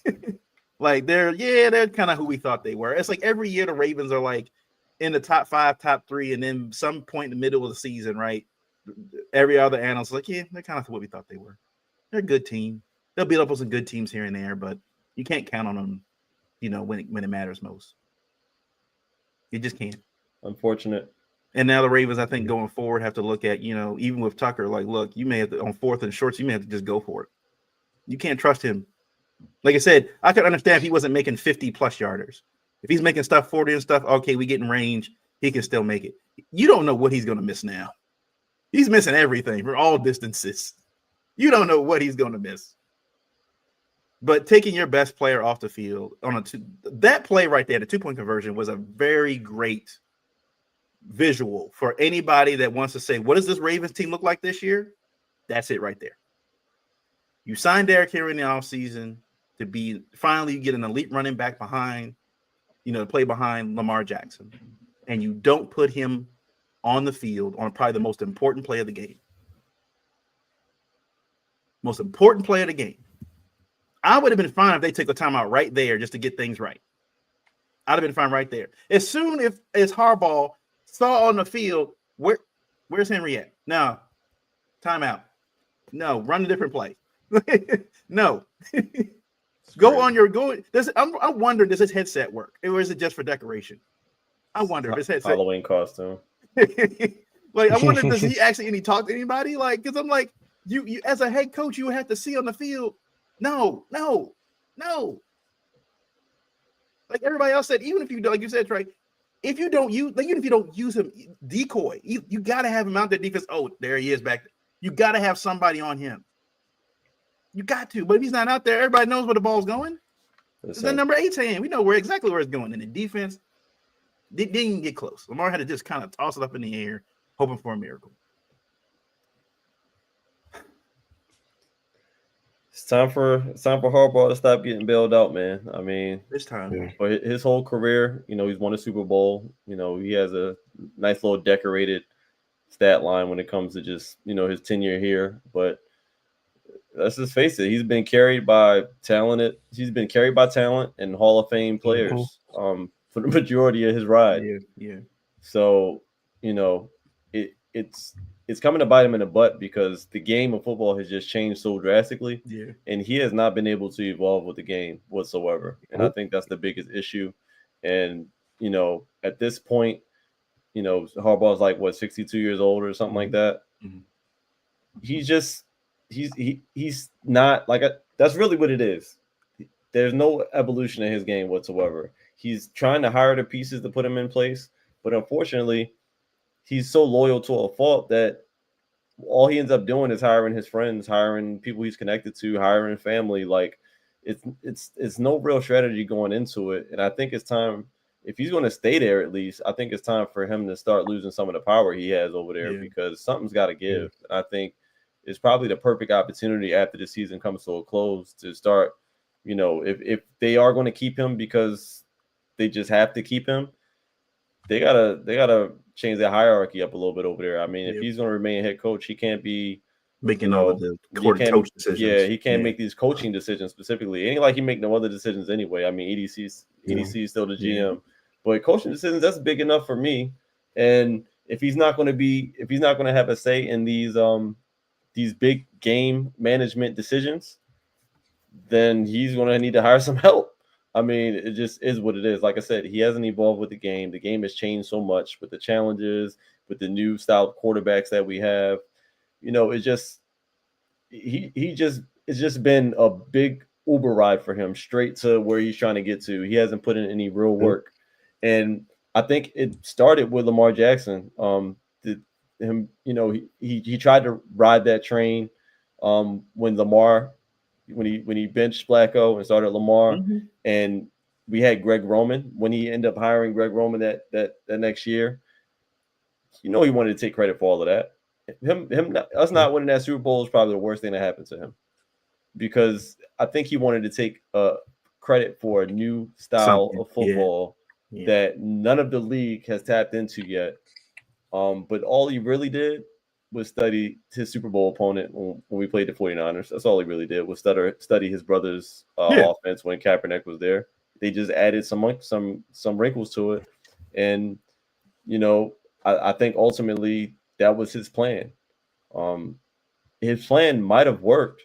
Like they're kind of who we thought they were. It's like every year the Ravens are like in the top 5, top 3, and then some point in the middle of the season, right? Every other analyst is like, they're kind of what we thought they were. They're a good team. They'll beat up on some good teams here and there, but you can't count on them, when it matters most. You just can't. Unfortunate. And now the Ravens, I think, going forward, have to look at, even with Tucker, like, look, you may have to, on 4th and shorts, you may have to just go for it. You can't trust him. Like I said, I could understand if he wasn't making 50-plus yarders. If he's making stuff 40 and stuff, okay, we get in range, he can still make it. You don't know what he's going to miss now. He's missing everything for all distances. You don't know what he's going to miss. But taking your best player off the field that play right there, the 2-point conversion, was a very great visual for anybody that wants to say, what does this Ravens team look like this year? That's it right there. You signed Derrick Henry in the offseason to be finally you get an elite running back behind, to play behind Lamar Jackson, and you don't put him on the field on probably the most important play of the game. Most important play of the game. I would have been fine if they took a timeout right there just to get things right. I'd have been fine right there. As soon as Harbaugh saw on the field, where's Henry at? No. Timeout. No. Run a different play. No. I'm wondering, does his headset work? Or is it just for decoration? I wonder if his headset. Halloween costume. Like, I wonder, does he actually talk to anybody? Like, because I'm like, you as a head coach, you would have to see on the field. No. Like everybody else said, even if you, like you said, Trey, if you don't use, like, even if you don't use him, decoy, you got to have him out there defense. Oh, there he is back. You got to have somebody on him. You got to. But if he's not out there, everybody knows where the ball's going. It's the number 8 hand. We know exactly where it's going. And the defense didn't even get close. Lamar had to just kind of toss it up in the air, hoping for a miracle. It's time for Harbaugh to stop getting bailed out, man. I mean, this time. Yeah. But his whole career, he's won a Super Bowl. He has a nice little decorated stat line when it comes to just, his tenure here. But let's just face it, he's been carried by talent and Hall of Fame players for the majority of his ride. Yeah. So, it's coming to bite him in the butt because the game of football has just changed so drastically. Yeah. And he has not been able to evolve with the game whatsoever. And I think that's the biggest issue. And, at this point, Harbaugh's like 62 years old or something like that. Mm-hmm. He's not like that's really what it is. There's no evolution in his game whatsoever. He's trying to hire the pieces to put him in place, but unfortunately, he's so loyal to a fault that all he ends up doing is hiring his friends, hiring people he's connected to, hiring family. Like it's no real strategy going into it. And I think it's time, if he's going to stay there, at least, I think it's time for him to start losing some of the power he has over there because something's got to give. And I think it's probably the perfect opportunity after the season comes to a close to start, if they are going to keep him because they just have to keep him, they gotta change their hierarchy up a little bit over there. I mean, if he's going to remain head coach, he can't be making all of the coach decisions. Yeah, he can't make these coaching decisions specifically. It ain't like he make no other decisions anyway. I mean, EDC is still the GM, but coaching decisions, that's big enough for me. And if he's not going to have a say in these big game management decisions, then he's going to need to hire some help. I mean, it just is what it is. Like I said, he hasn't evolved with the game. The game has changed so much with the challenges, with the new style of quarterbacks that we have. It's just it's just been a big Uber ride for him straight to where he's trying to get to. He hasn't put in any real work. And I think it started with Lamar Jackson. He tried to ride that train when he benched Flacco and started Lamar, and we had Greg Roman when he ended up hiring Greg Roman that next year. He wanted to take credit for all of that. Us not winning that Super Bowl is probably the worst thing that happened to him, because I think he wanted to take credit for a new style of football that none of the league has tapped into yet. But all he really did was study his Super Bowl opponent when we played the 49ers. That's all he really did was study his brother's offense when Kaepernick was there. They just added some wrinkles to it. And, I think ultimately that was his plan. His plan might have worked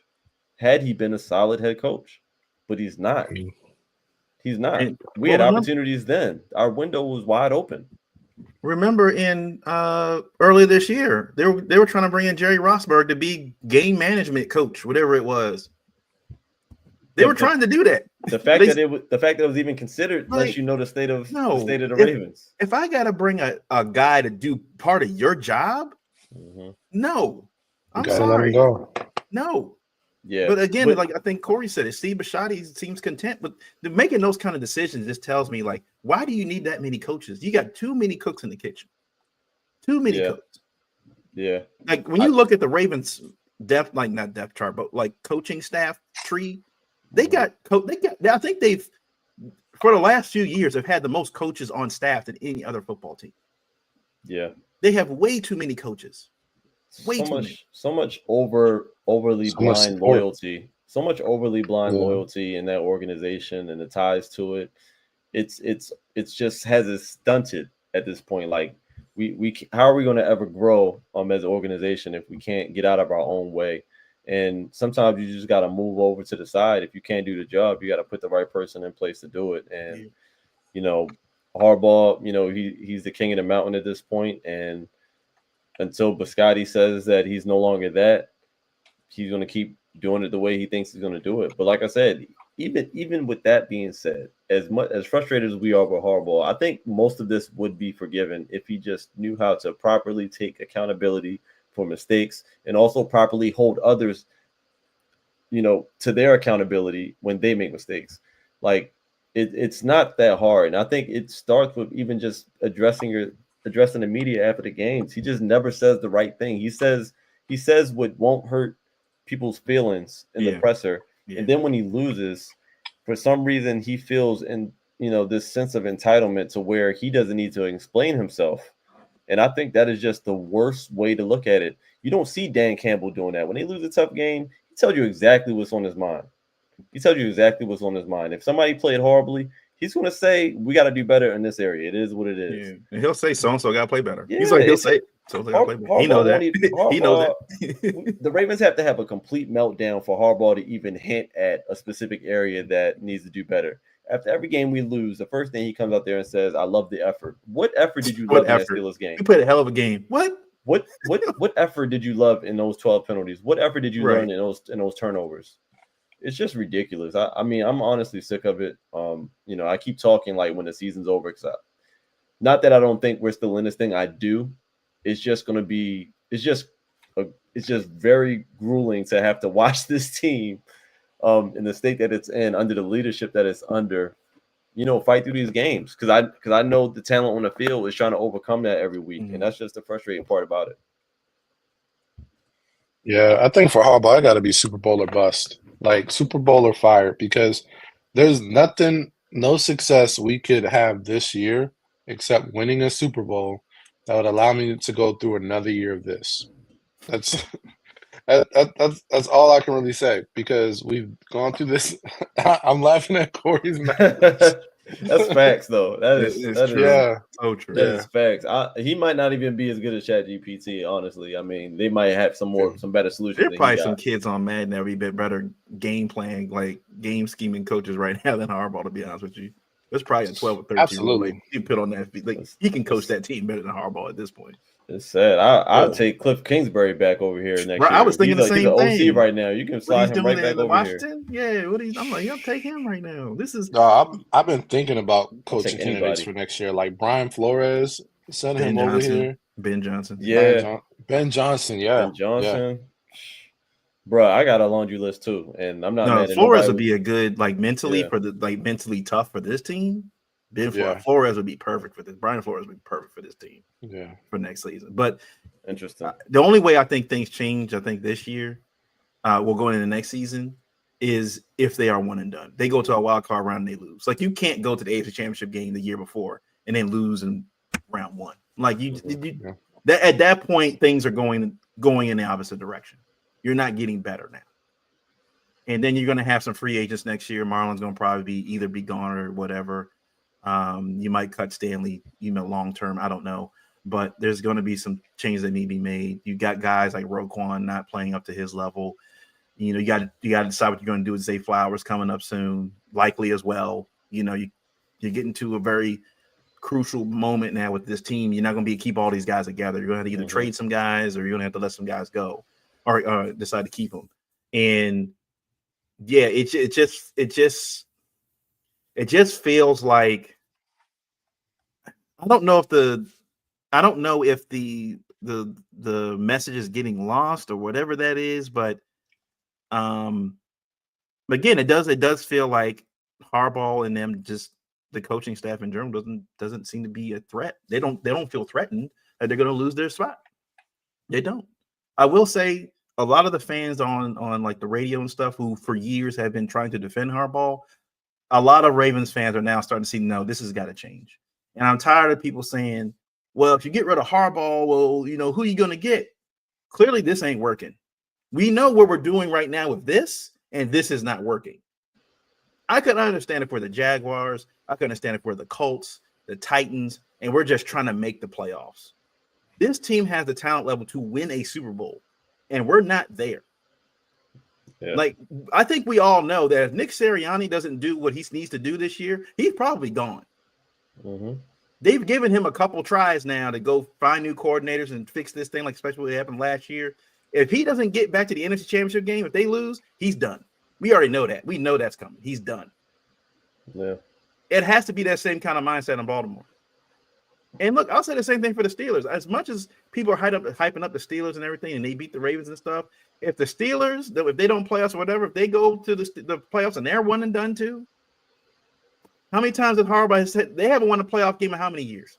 had he been a solid head coach, but he's not. He's not. We had opportunities then. Our window was wide open. Remember in early this year, they were trying to bring in Jerry Rosburg to be game management coach, whatever it was. They were trying to do that. The fact that it was even considered lets you know the state of the Ravens. If I got to bring a guy to do part of your job, no, I'm sorry, no. Yeah, but again, like I think Corey said, Steve Bisciotti seems content, but making those kind of decisions just tells me, like, why do you need that many coaches? You got too many cooks in the kitchen. Too many cooks. Yeah. Like when you look at the Ravens not depth chart, but like coaching staff tree, I think they've for the last few years have had the most coaches on staff than any other football team. Yeah. They have way too many coaches. So much overly blind loyalty. So much overly blind loyalty in that organization and the ties to it. It's just has it stunted at this point. Like we how are we going to ever grow as an organization if we can't get out of our own way? And sometimes you just got to move over to the side. If you can't do the job, you got to put the right person in place to do it. And Harbaugh, he's the king of the mountain at this point, and until Bisciotti says that he's no longer that, he's going to keep doing it the way he thinks he's going to do it. But like I said, even with that being said, as frustrated as we are with Harbaugh, I think most of this would be forgiven if he just knew how to properly take accountability, for mistakes, and also properly hold others, to their accountability when they make mistakes. Like it's not that hard. And I think it starts with even just addressing the media after the games. He just never says the right thing. He says what won't hurt people's feelings in the presser. Yeah. And then when he loses, for some reason he feels this sense of entitlement to where he doesn't need to explain himself. And I think that is just the worst way to look at it. You don't see Dan Campbell doing that. When they lose a tough game, he tells you exactly what's on his mind. If somebody played horribly, he's going to say, we got to do better in this area. It is what it is. Yeah. And he'll say so-and-so got to play better. Yeah, he'll say so-and-so got to play better. He knows that. He knows that. The Ravens have to have a complete meltdown for Harbaugh to even hint at a specific area that needs to do better. After every game we lose, the first thing he comes out there and says, I love the effort. What effort did you love in that Steelers game? You played a hell of a game. What effort did you love in those 12 penalties? What effort did you learn in those turnovers? It's just ridiculous. I mean, I'm honestly sick of it. I keep talking like when the season's over, because not that I don't think we're still in this thing. I do. It's just going to be. It's just very grueling to have to watch this team in the state that it's in, under the leadership that it's under, fight through these games. Because I know the talent on the field is trying to overcome that every week. Mm-hmm. And that's just the frustrating part about it. Yeah, I think for Harbaugh, I got to be Super Bowl or bust. Like Super Bowl or fire, because there's no success we could have this year except winning a Super Bowl that would allow me to go through another year of this. That's all I can really say, because we've gone through this. I'm laughing at Corey's mouth. That's facts, though. That is true. Yeah, so true. That is facts. He might not even be as good as ChatGPT, honestly. I mean, they might have some better solutions. There's probably some kids on Madden that be better game playing, like game scheming coaches right now than Harbaugh, to be honest with you. There's probably a 12 or 13 Absolutely. You put on that. Like, he can coach that team better than Harbaugh at this point. It's sad. I'll take Cliff Kingsbury back over here next year. I was thinking the same thing. He's OC right now. You can slide him right back over Washington? Here. Yeah, I'm like, I'll take him right now. This is. I've been thinking about coaching candidates for next year, like Brian Flores. Send him over here. Ben Johnson. Yeah. Ben Johnson. Yeah. Ben Johnson. Yeah. Bro, I got a laundry list too, and I'm not. No, Flores would be a good mentally mentally tough for this team. Flores would be perfect for this. Brian Flores would be perfect for this team. Yeah, for next season. But interesting. The only way I think things change, I think this year, we'll go into the next season, is if they are one and done. They go to a wild card round and they lose. Like, you can't go to the AFC Championship game the year before and then lose in round one. Like at that point, things are going in the opposite direction. You're not getting better now. And then you're going to have some free agents next year. Marlon's going to probably either be gone or whatever. You might cut Stanley, long term. I don't know, but there's going to be some changes that need to be made. You got guys like Roquan not playing up to his level. You got to decide what you're going to do with Zay Flowers coming up soon, likely as well. You're getting to a very crucial moment now with this team. You're not going to keep all these guys together. You're going to have to either trade some guys, or you're going to have to let some guys go, or decide to keep them. And yeah, it just feels like, I don't know if the message is getting lost or whatever that is, but again, it does feel like Harbaugh and them, just the coaching staff in general, doesn't seem to be a threat. They don't feel threatened that they're going to lose their spot. They don't. I will say, a lot of the fans on like the radio and stuff, who for years have been trying to defend Harbaugh, a lot of Ravens fans are now starting to see, no, this has got to change. And I'm tired of people saying, well, if you get rid of Harbaugh, well, who are you going to get? Clearly, this ain't working. We know what we're doing right now with this, and this is not working. I could understand if we're the Jaguars. I could understand if we're the Colts, the Titans, and we're just trying to make the playoffs. This team has the talent level to win a Super Bowl, and we're not there. Yeah. Like, I think we all know that if Nick Sirianni doesn't do what he needs to do this year, he's probably gone. Mm-hmm. They've given him a couple tries now to go find new coordinators and fix this thing, like especially what happened last year. If he doesn't get back to the NFC Championship game, if they lose, he's done. We already know that. We know that's coming. He's done. Yeah. It has to be that same kind of mindset in Baltimore. And look, I'll say the same thing for the Steelers. As much as people are hyping up the Steelers and everything, and they beat the Ravens and stuff, if the Steelers, if they don't playoffs or whatever, if they go to the playoffs and they're one and done too, how many times has Harbaugh said they haven't won a playoff game in how many years?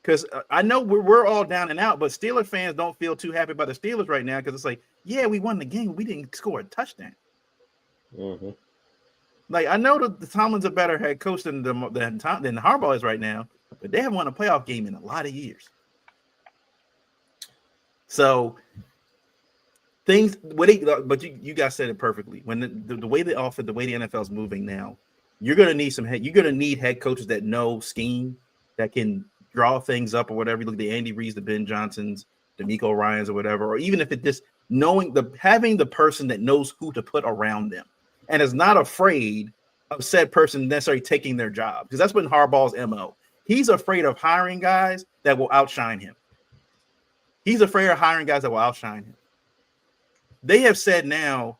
Because I know we're all down and out, but Steelers fans don't feel too happy about the Steelers right now because it's like, yeah, we won the game, we didn't score a touchdown. Mm-hmm. Like, I know the Tomlin's a better head coach than Harbaugh is right now, but they haven't won a playoff game in a lot of years. So things, but you guys said it perfectly. When the way the NFL is moving now, you're gonna need head coaches that know scheme, that can draw things up or whatever. You look at the Andy Reid's, the Ben Johnsons, the D'Amico Ryans or whatever, or even if it just having the person that knows who to put around them and is not afraid of said person necessarily taking their job, because that's been Harbaugh's MO. He's afraid of hiring guys that will outshine him. He's afraid of hiring guys that will outshine him. They have said now,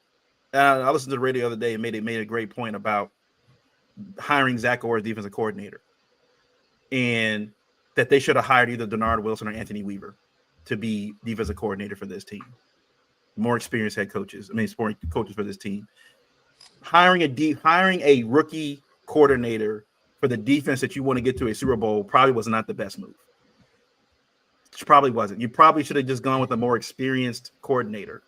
I listened to the radio the other day and made a great point about hiring Zach Orr as defensive coordinator, and that they should have hired either Denard Wilson or Anthony Weaver to be defensive coordinator for this team. More experienced coaches for this team. Hiring a rookie coordinator for the defense that you want to get to a Super Bowl probably was not the best move. It probably wasn't. You probably should have just gone with a more experienced coordinator.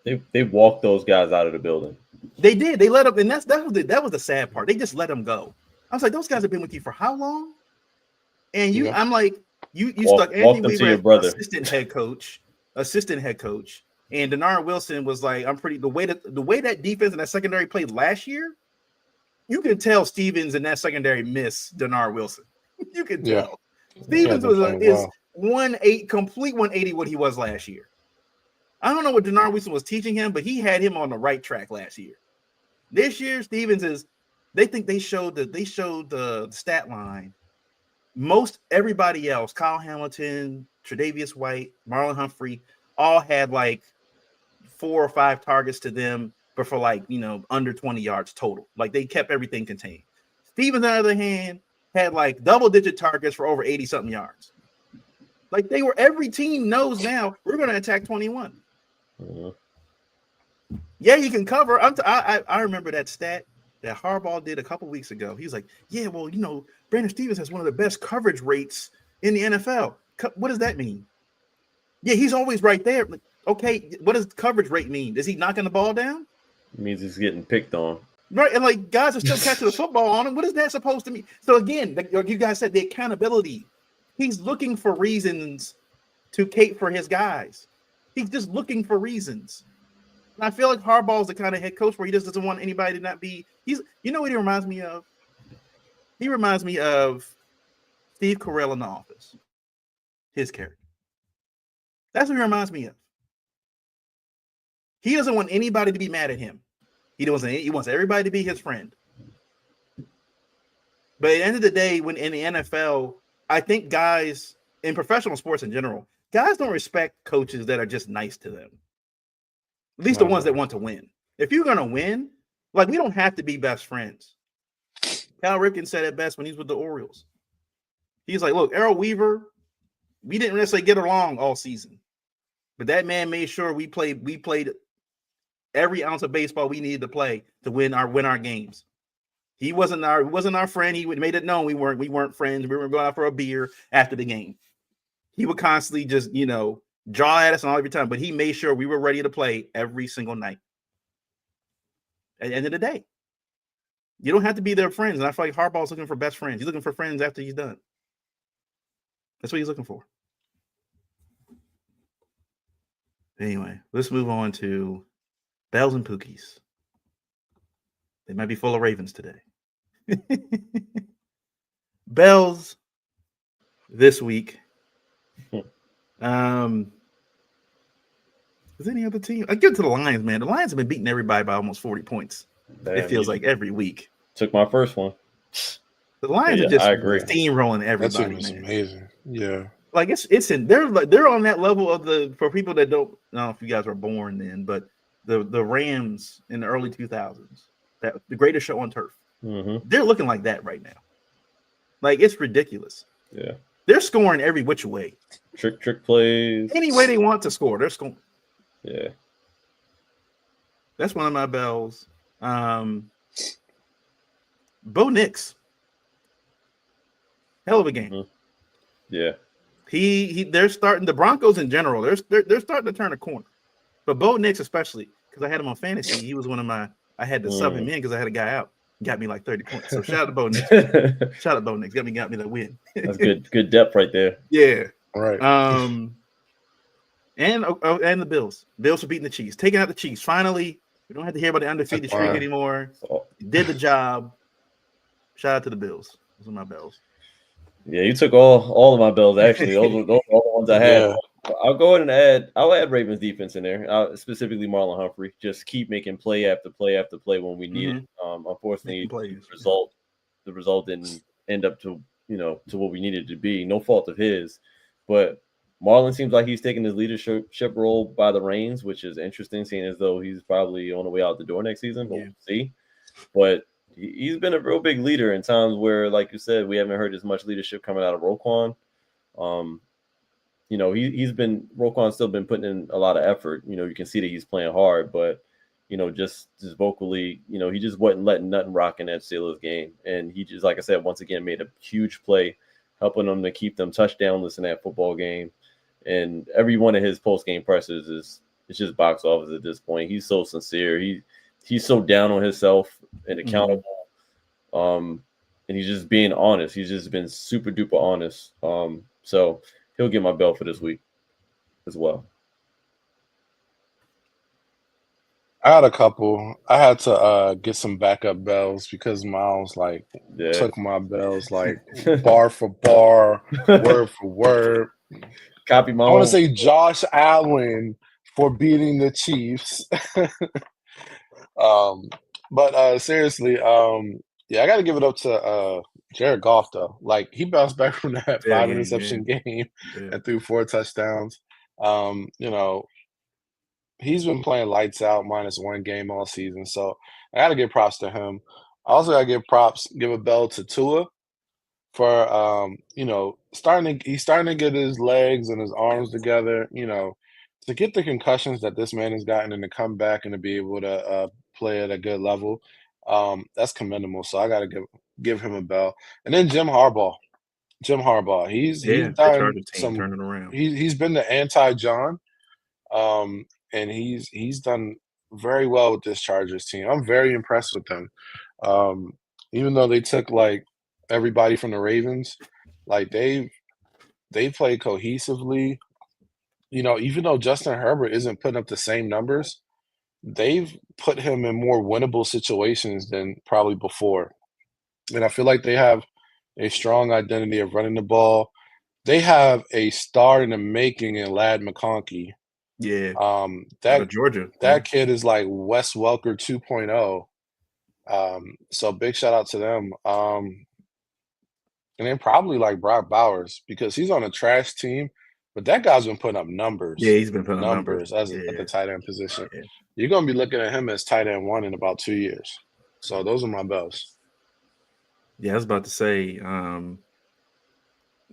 They walked those guys out of the building. They did. They let them, and that was the sad part. They just let them go. I was like, those guys have been with you for how long? And I'm like, you stuck Anthony Weaver as assistant head coach, and Denard Wilson was like, the way that defense and that secondary played last year, you could tell Stevens and that secondary miss Denard Wilson. You could tell. Stevens is complete 180 what he was last year. I don't know what Denard Wilson was teaching him, but he had him on the right track last year. This year, Stevens they showed the stat line. Most everybody else, Kyle Hamilton, Tre'Davious White, Marlon Humphrey, all had like 4 or 5 targets to them, but for under 20 yards total. Like, they kept everything contained. Stevens, on the other hand, had like double-digit targets for over 80-something yards. Like, every team knows now we're going to attack 21. Mm-hmm. Yeah, he can cover. I remember that stat that Harbaugh did a couple weeks ago. He was like, yeah, well, Brandon Stevens has one of the best coverage rates in the NFL. What does that mean? Yeah, he's always right there. Okay, what does coverage rate mean? Is he knocking the ball down? It means he's getting picked on. Right, and like, guys are still catching the football on him. What is that supposed to mean? So again, like you guys said, the accountability. He's looking for reasons to cape for his guys. He's just looking for reasons. And I feel like Harbaugh is the kind of head coach where he just doesn't want anybody to not be. You know what he reminds me of? He reminds me of Steve Carell in The Office. His character. That's what he reminds me of. He doesn't want anybody to be mad at him. He wants everybody to be his friend. But at the end of the day, when in the NFL, I think guys in professional sports in general, guys don't respect coaches that are just nice to them. At least the ones that want to win. If you're going to win, like, we don't have to be best friends. Cal Ripken said it best when he was with the Orioles. He's like, look, Errol Weaver, we didn't necessarily get along all season. But that man made sure we played every ounce of baseball we needed to play to win our games. He wasn't our friend. He made it known we weren't friends. We were going out for a beer after the game. He would constantly just, draw at us and all every time, but he made sure we were ready to play every single night. At the end of the day, you don't have to be their friends. And I feel like Harbaugh's looking for best friends. He's looking for friends after he's done. That's what he's looking for. Anyway, let's move on to Bells and Pookies. They might be full of Ravens today. Bells this week. Is any other team? I give it to the Lions, man. The Lions have been beating everybody by almost 40 points. Damn, it feels like every week. Took my first one. The Lions are just steamrolling everybody. That's amazing. Yeah. Like they're on that level of for people that don't know if you guys were born then, but the Rams in the early 2000s, the greatest show on turf. Mm-hmm. They're looking like that right now. Like, it's ridiculous. Yeah. They're scoring every which way. Trick plays. Any way they want to score, they're scoring. Yeah. That's one of my bells. Bo Nix. Hell of a game. Yeah. They're starting, the Broncos in general, they're starting to turn a corner. But Bo Nix especially, because I had him on fantasy. He was one of my, I had to sub him in because I had a guy out. Got me like 30 points. So shout out to Bo Nix. Shout out to Bo Nix. Got me the win. That's good depth right there. Yeah. Right. And the Bills. Bills for beating the Chiefs. Taking out the Chiefs. Finally, we don't have to hear about the undefeated streak anymore. Did the job. Shout out to the Bills. Those are my bells. Yeah, you took all of my bells, actually. Those are all the ones I had. Yeah. I'll go ahead and I'll add Ravens defense in there, specifically Marlon Humphrey. Just keep making play after play after play when we need it. Unfortunately, the result didn't end up to what we needed to be. No fault of his, but Marlon seems like he's taking his leadership role by the reins, which is interesting, seeing as though he's probably on the way out the door next season. But we'll see. But he's been a real big leader in times where, like you said, we haven't heard as much leadership coming out of Roquan. Roquan's still been putting in a lot of effort. You can see that he's playing hard, but just vocally, he just wasn't letting nothing rock in that Steelers game. And he just, like I said, once again made a huge play, helping them to keep them touchdownless in that football game. And every one of his post-game pressers is just box office at this point. He's so sincere. He's so down on himself and accountable. And he's just being honest. He's just been super duper honest. So he'll get my bell for this week as well. I had a couple. I had to get some backup bells because Miles took my bells bar for bar, word for word. Copy my I want to say Josh Allen for beating the Chiefs. But seriously, I got to give it up to Jared Goff though. Like, he bounced back from that 5 interception game and threw 4 touchdowns. He's been playing lights out minus 1 game all season, so I got to give props to him. I also got to give a bell to Tua for he's starting to get his legs and his arms together. To get the concussions that this man has gotten and to come back and to be able to play at a good level, that's commendable. So I got to give him a bell. And then Jim Harbaugh, he's done turning around. He's been the anti-John, and he's done very well with this Chargers team. I'm very impressed with them. Even though they took everybody from the Ravens, they play cohesively. Even though Justin Herbert isn't putting up the same numbers, they've put him in more winnable situations than probably before. And I feel like they have a strong identity of running the ball. They have a star in the making in Ladd McConkey. Yeah. That Georgia. That kid is like Wes Welker 2.0. So big shout out to them. And then probably Brock Bowers, because he's on a trash team, but that guy's been putting up numbers. Yeah, he's been putting up numbers at the tight end position. Yeah. You're going to be looking at him as tight end 1 in about 2 years. So those are my bells. Yeah, I was about to say,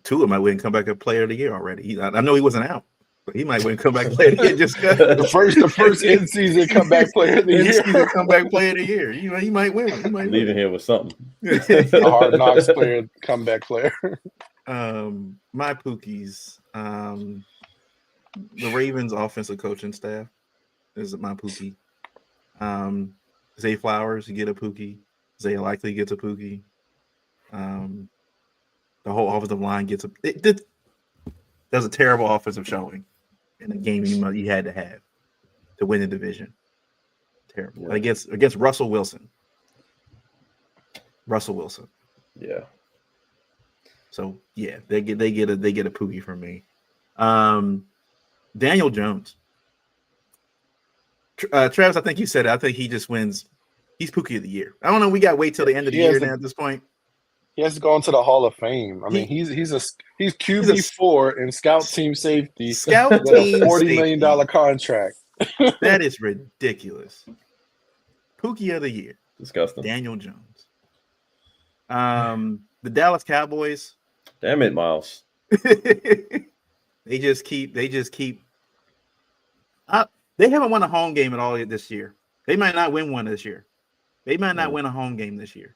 Tua might win comeback player of the year already. I know he wasn't out, but he might win comeback player of the year just the first in-season comeback player of the year. Comeback player of the year. He might win. Leaving here with something. A Hard Knocks player, comeback player. My Pookies. The Ravens offensive coaching staff is my Pookie. Zay Flowers, you get a Pookie. Zay likely gets a Pookie. The whole offensive line gets that was a terrible offensive showing in a game you had to have to win the division. Terrible. Yeah. Against Russell Wilson. Yeah. So yeah, they get a Pookie from me. Daniel Jones. Travis, I think you said it. I think he just wins. He's Pookie of the year. I don't know. We got to wait till the end of the year now at this point. He has to go into the Hall of Fame. I mean, he's QB4 in scout team safety. Scout with team a $40 million contract. That is ridiculous. Pookie of the year. Disgusting. Daniel Jones. the Dallas Cowboys. Damn it, Miles. They just keep. They haven't won a home game at all this year. They might not win one this year. They might not win a home game this year.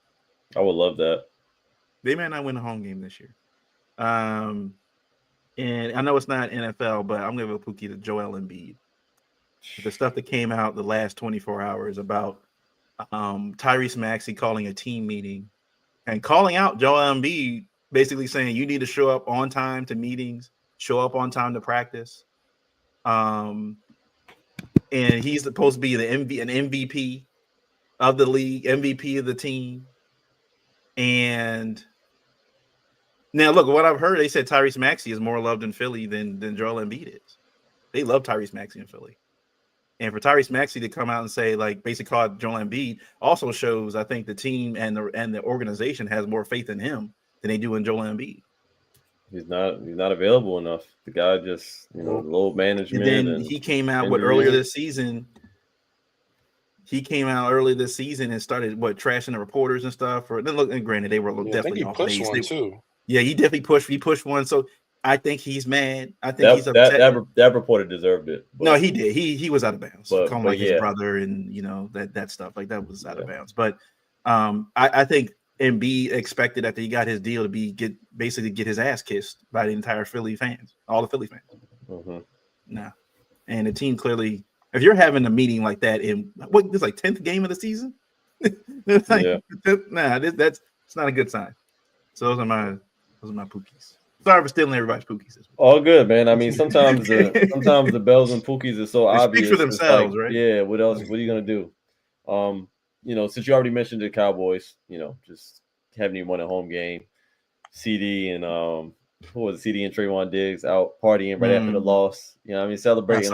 I would love that. They might not win a home game this year. And I know it's not NFL, but I'm going to give a Pookie to Joel Embiid. The stuff that came out the last 24 hours about Tyrese Maxey calling a team meeting and calling out Joel Embiid, basically saying you need to show up on time to meetings, show up on time to practice. And he's supposed to be an MVP of the league, MVP of the team. And now, look, what I've heard, they said Tyrese Maxey is more loved in Philly than Joel Embiid is. They love Tyrese Maxey in Philly. And for Tyrese Maxey to come out and say, like, basically call it Joel Embiid also shows, I think, the team and the organization has more faith in him than they do in Joel Embiid. He's not available enough. The guy just, low management. And then he came out earlier this season. He came out early this season and started trashing the reporters and stuff. And granted, they were definitely off base. One too. Yeah, he definitely pushed. He pushed one. So I think he's mad. I think he's upset. That reporter deserved it. No, he did. He was out of bounds. Calling like his brother and that stuff like that was out of bounds. But I think Embiid expected after he got his deal to get his ass kissed by the entire Philly fans, all the Philly fans. Mm-hmm. No, and the team clearly. If you're having a meeting like that in this like 10th game of the season, it's not a good sign. So those are my Pookies. Sorry for stealing everybody's Pookies. All good, man. I mean, sometimes the bells and Pookies are so they obvious. Speak for themselves, like, right? Yeah. What else? What are you gonna do? Since you already mentioned the Cowboys, just haven't even won a home game. CD and who was it? CD and Trayvon Diggs out partying right after the loss. Celebrating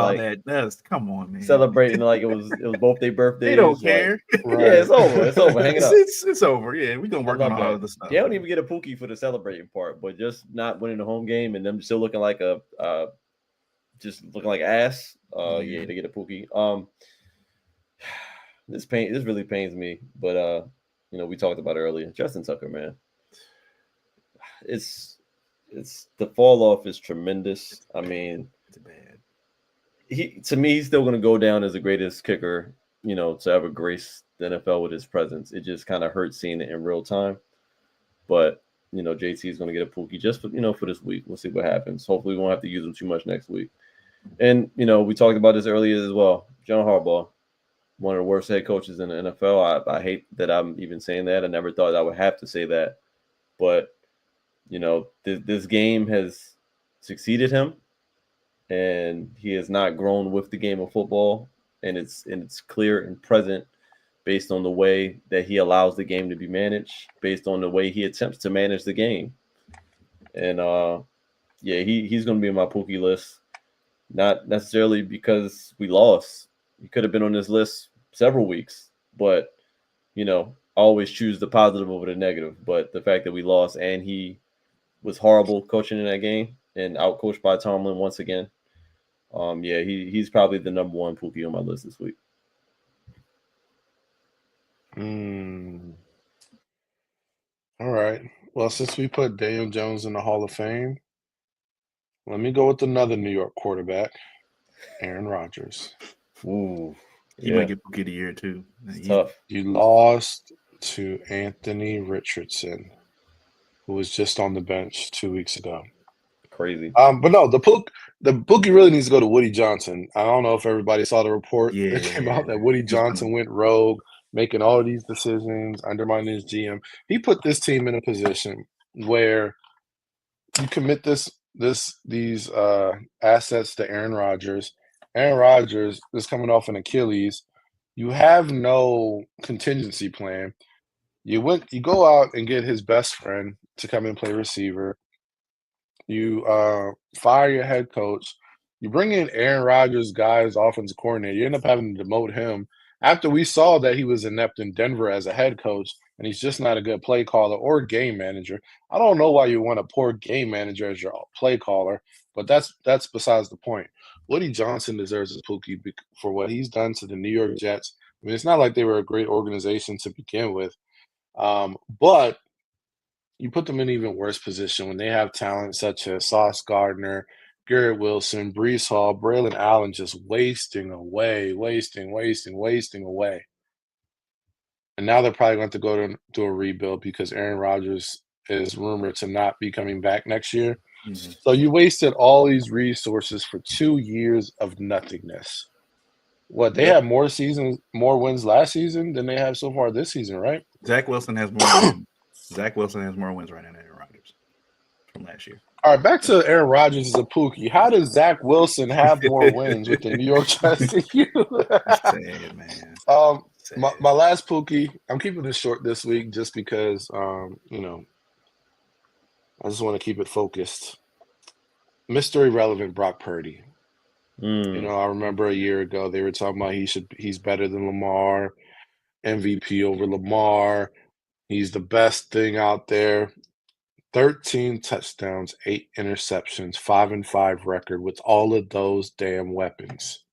come on, man. Celebrating like it was both their birthdays. They don't care. Right. Yeah, it's over. It's over. Hang it up. It's over. Yeah, we're gonna work on all of this stuff. They don't even get a Pookie for the celebrating part, but just not winning the home game and them still looking like just looking like ass. Yeah, they get a Pookie. This really pains me, but we talked about it earlier. Justin Tucker, man. It's the fall off is tremendous. I mean, it's bad. He's still going to go down as the greatest kicker, to ever grace the NFL with his presence. It just kind of hurts seeing it in real time. But JT is going to get a Pookie just for this week. We'll see what happens. Hopefully, we won't have to use him too much next week. And we talked about this earlier as well. John Harbaugh, one of the worst head coaches in the NFL. I hate that I'm even saying that. I never thought I would have to say that, but this game has succeeded him, and he has not grown with the game of football, and it's clear and present based on the way that he allows the game to be managed, based on the way he attempts to manage the game. And he's going to be in my Pookie list, not necessarily because we lost. He could have been on this list several weeks, but I always choose the positive over the negative. But the fact that we lost and he was horrible coaching in that game and outcoached by Tomlin once again. He's probably the number one Pookie on my list this week. All right. Well, since we put Daniel Jones in the Hall of Fame, let me go with another New York quarterback, Aaron Rodgers. Ooh, he might get Pookie of the Year too. It's tough. You lost to Anthony Richardson, who was just on the bench 2 weeks ago. Crazy. But no, the Pookie really needs to go to Woody Johnson. I don't know if everybody saw the report that came out that Woody Johnson went rogue, making all of these decisions, undermining his GM. He put this team in a position where you commit these assets to Aaron Rodgers. Aaron Rodgers is coming off an Achilles. You have no contingency plan. You go out and get his best friend to come and play receiver. You fire your head coach. You bring in Aaron Rodgers' guy as offensive coordinator. You end up having to demote him after we saw that he was inept in Denver as a head coach, and he's just not a good play caller or game manager. I don't know why you want a poor game manager as your play caller, but that's besides the point. Woody Johnson deserves a Pookie for what he's done to the New York Jets. I mean, it's not like they were a great organization to begin with, but you put them in an even worse position when they have talent such as Sauce Gardner, Garrett Wilson, Brees Hall, Braylon Allen just wasting away, wasting away. And now they're probably going to go to do a rebuild because Aaron Rodgers is rumored to not be coming back next year. Mm-hmm. So you wasted all these resources for 2 years of nothingness. What, they had more wins last season than they have so far this season, right? Zach Wilson has more wins. Zach Wilson has more wins right now than Aaron Rodgers from last year. All right, back to Aaron Rodgers as a Pookie. How does Zach Wilson have more wins with the New York Giants than you? Sad, man. Sad. My last Pookie, I'm keeping this short this week just because, you know, I just want to keep it focused. Mr. Irrelevant Brock Purdy. You know, I remember a year ago they were talking about he's better than Lamar, MVP over Lamar. He's the best thing out there. 13 touchdowns, 8 interceptions, 5-5 record with all of those damn weapons.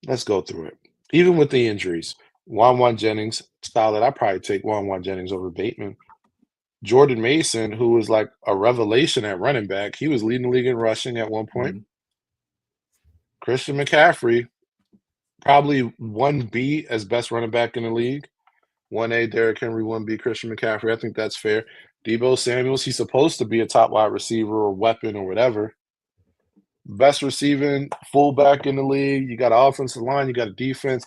Let's go through it. Even with the injuries, Juan Jennings, solid. I'd probably take Juan Jennings over Bateman. Jordan Mason, who was like a revelation at running back, he was leading the league in rushing at one point. Mhm. Christian McCaffrey, probably 1B as best running back in the league. 1A Derrick Henry, 1B Christian McCaffrey. I think that's fair. Deebo Samuels, he's supposed to be a top wide receiver or weapon or whatever. Best receiving fullback in the league. You got an offensive line. You got a defense.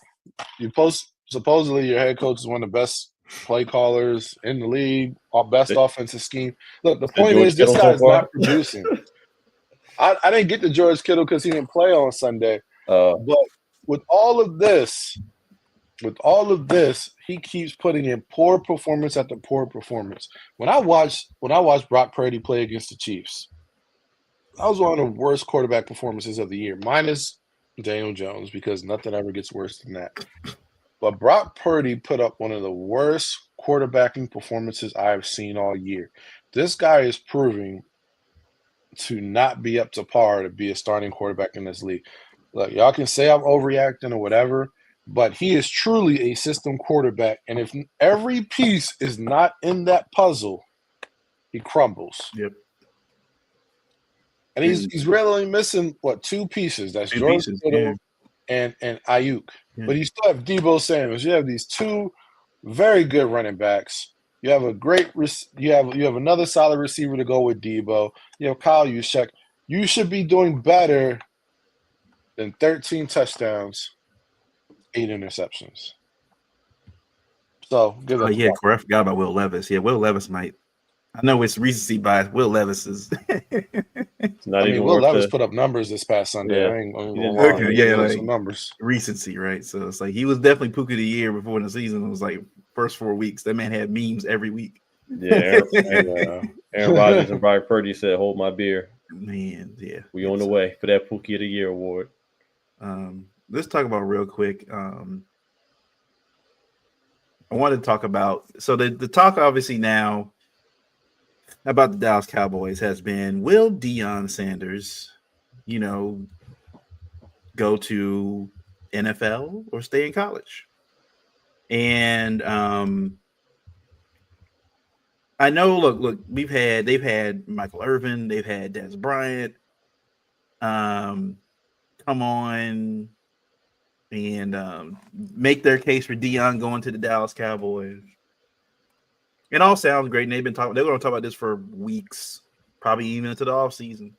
Supposedly your head coach is one of the best play callers in the league. Best offensive scheme. Look, the point is this guy is not producing. I didn't get to George Kittle because he didn't play on Sunday. But with all of this, he keeps putting in poor performance after poor performance. When I watched Brock Purdy play against the Chiefs, that was one of the worst quarterback performances of the year, minus Daniel Jones, because nothing ever gets worse than that. But Brock Purdy put up one of the worst quarterbacking performances I've seen all year. This guy is proving to not be up to par to be a starting quarterback in this league. Look, y'all can say I'm overreacting or whatever, but he is truly a system quarterback. And if every piece is not in that puzzle, he crumbles. Yep. And he's really missing, 2 pieces? That's George Kittle and Ayuk. Yeah. But you still have Deebo Samuels. You have these 2 very good running backs. You have you have another solid receiver to go with Deebo. You have Kyle Juszczyk. You should be doing better than 13 touchdowns, 8 interceptions. So give it. Yeah, I forgot about Will Levis. Yeah, Will Levis might. I know it's recency bias. Will Levis is. Will Levis put up numbers this past Sunday. Yeah. I ain't gonna lie. Okay, yeah, like some numbers. Recency, right? So it's like he was definitely Pookie of the year before the season. It was like first 4 weeks. That man had memes every week. Yeah, Aaron Rodgers and Brock Purdy said, "Hold my beer." Man, yeah, we on the way for that Pookie of the Year award. Let's talk about real quick. I wanted to talk about the talk obviously now about the Dallas Cowboys has been, will Deion Sanders, go to NFL or stay in college? And I know, look, they've had Michael Irvin, they've had Des Bryant, come on and make their case for Deion going to the Dallas Cowboys. It all sounds great, and they're going to talk about this for weeks, probably even into the offseason.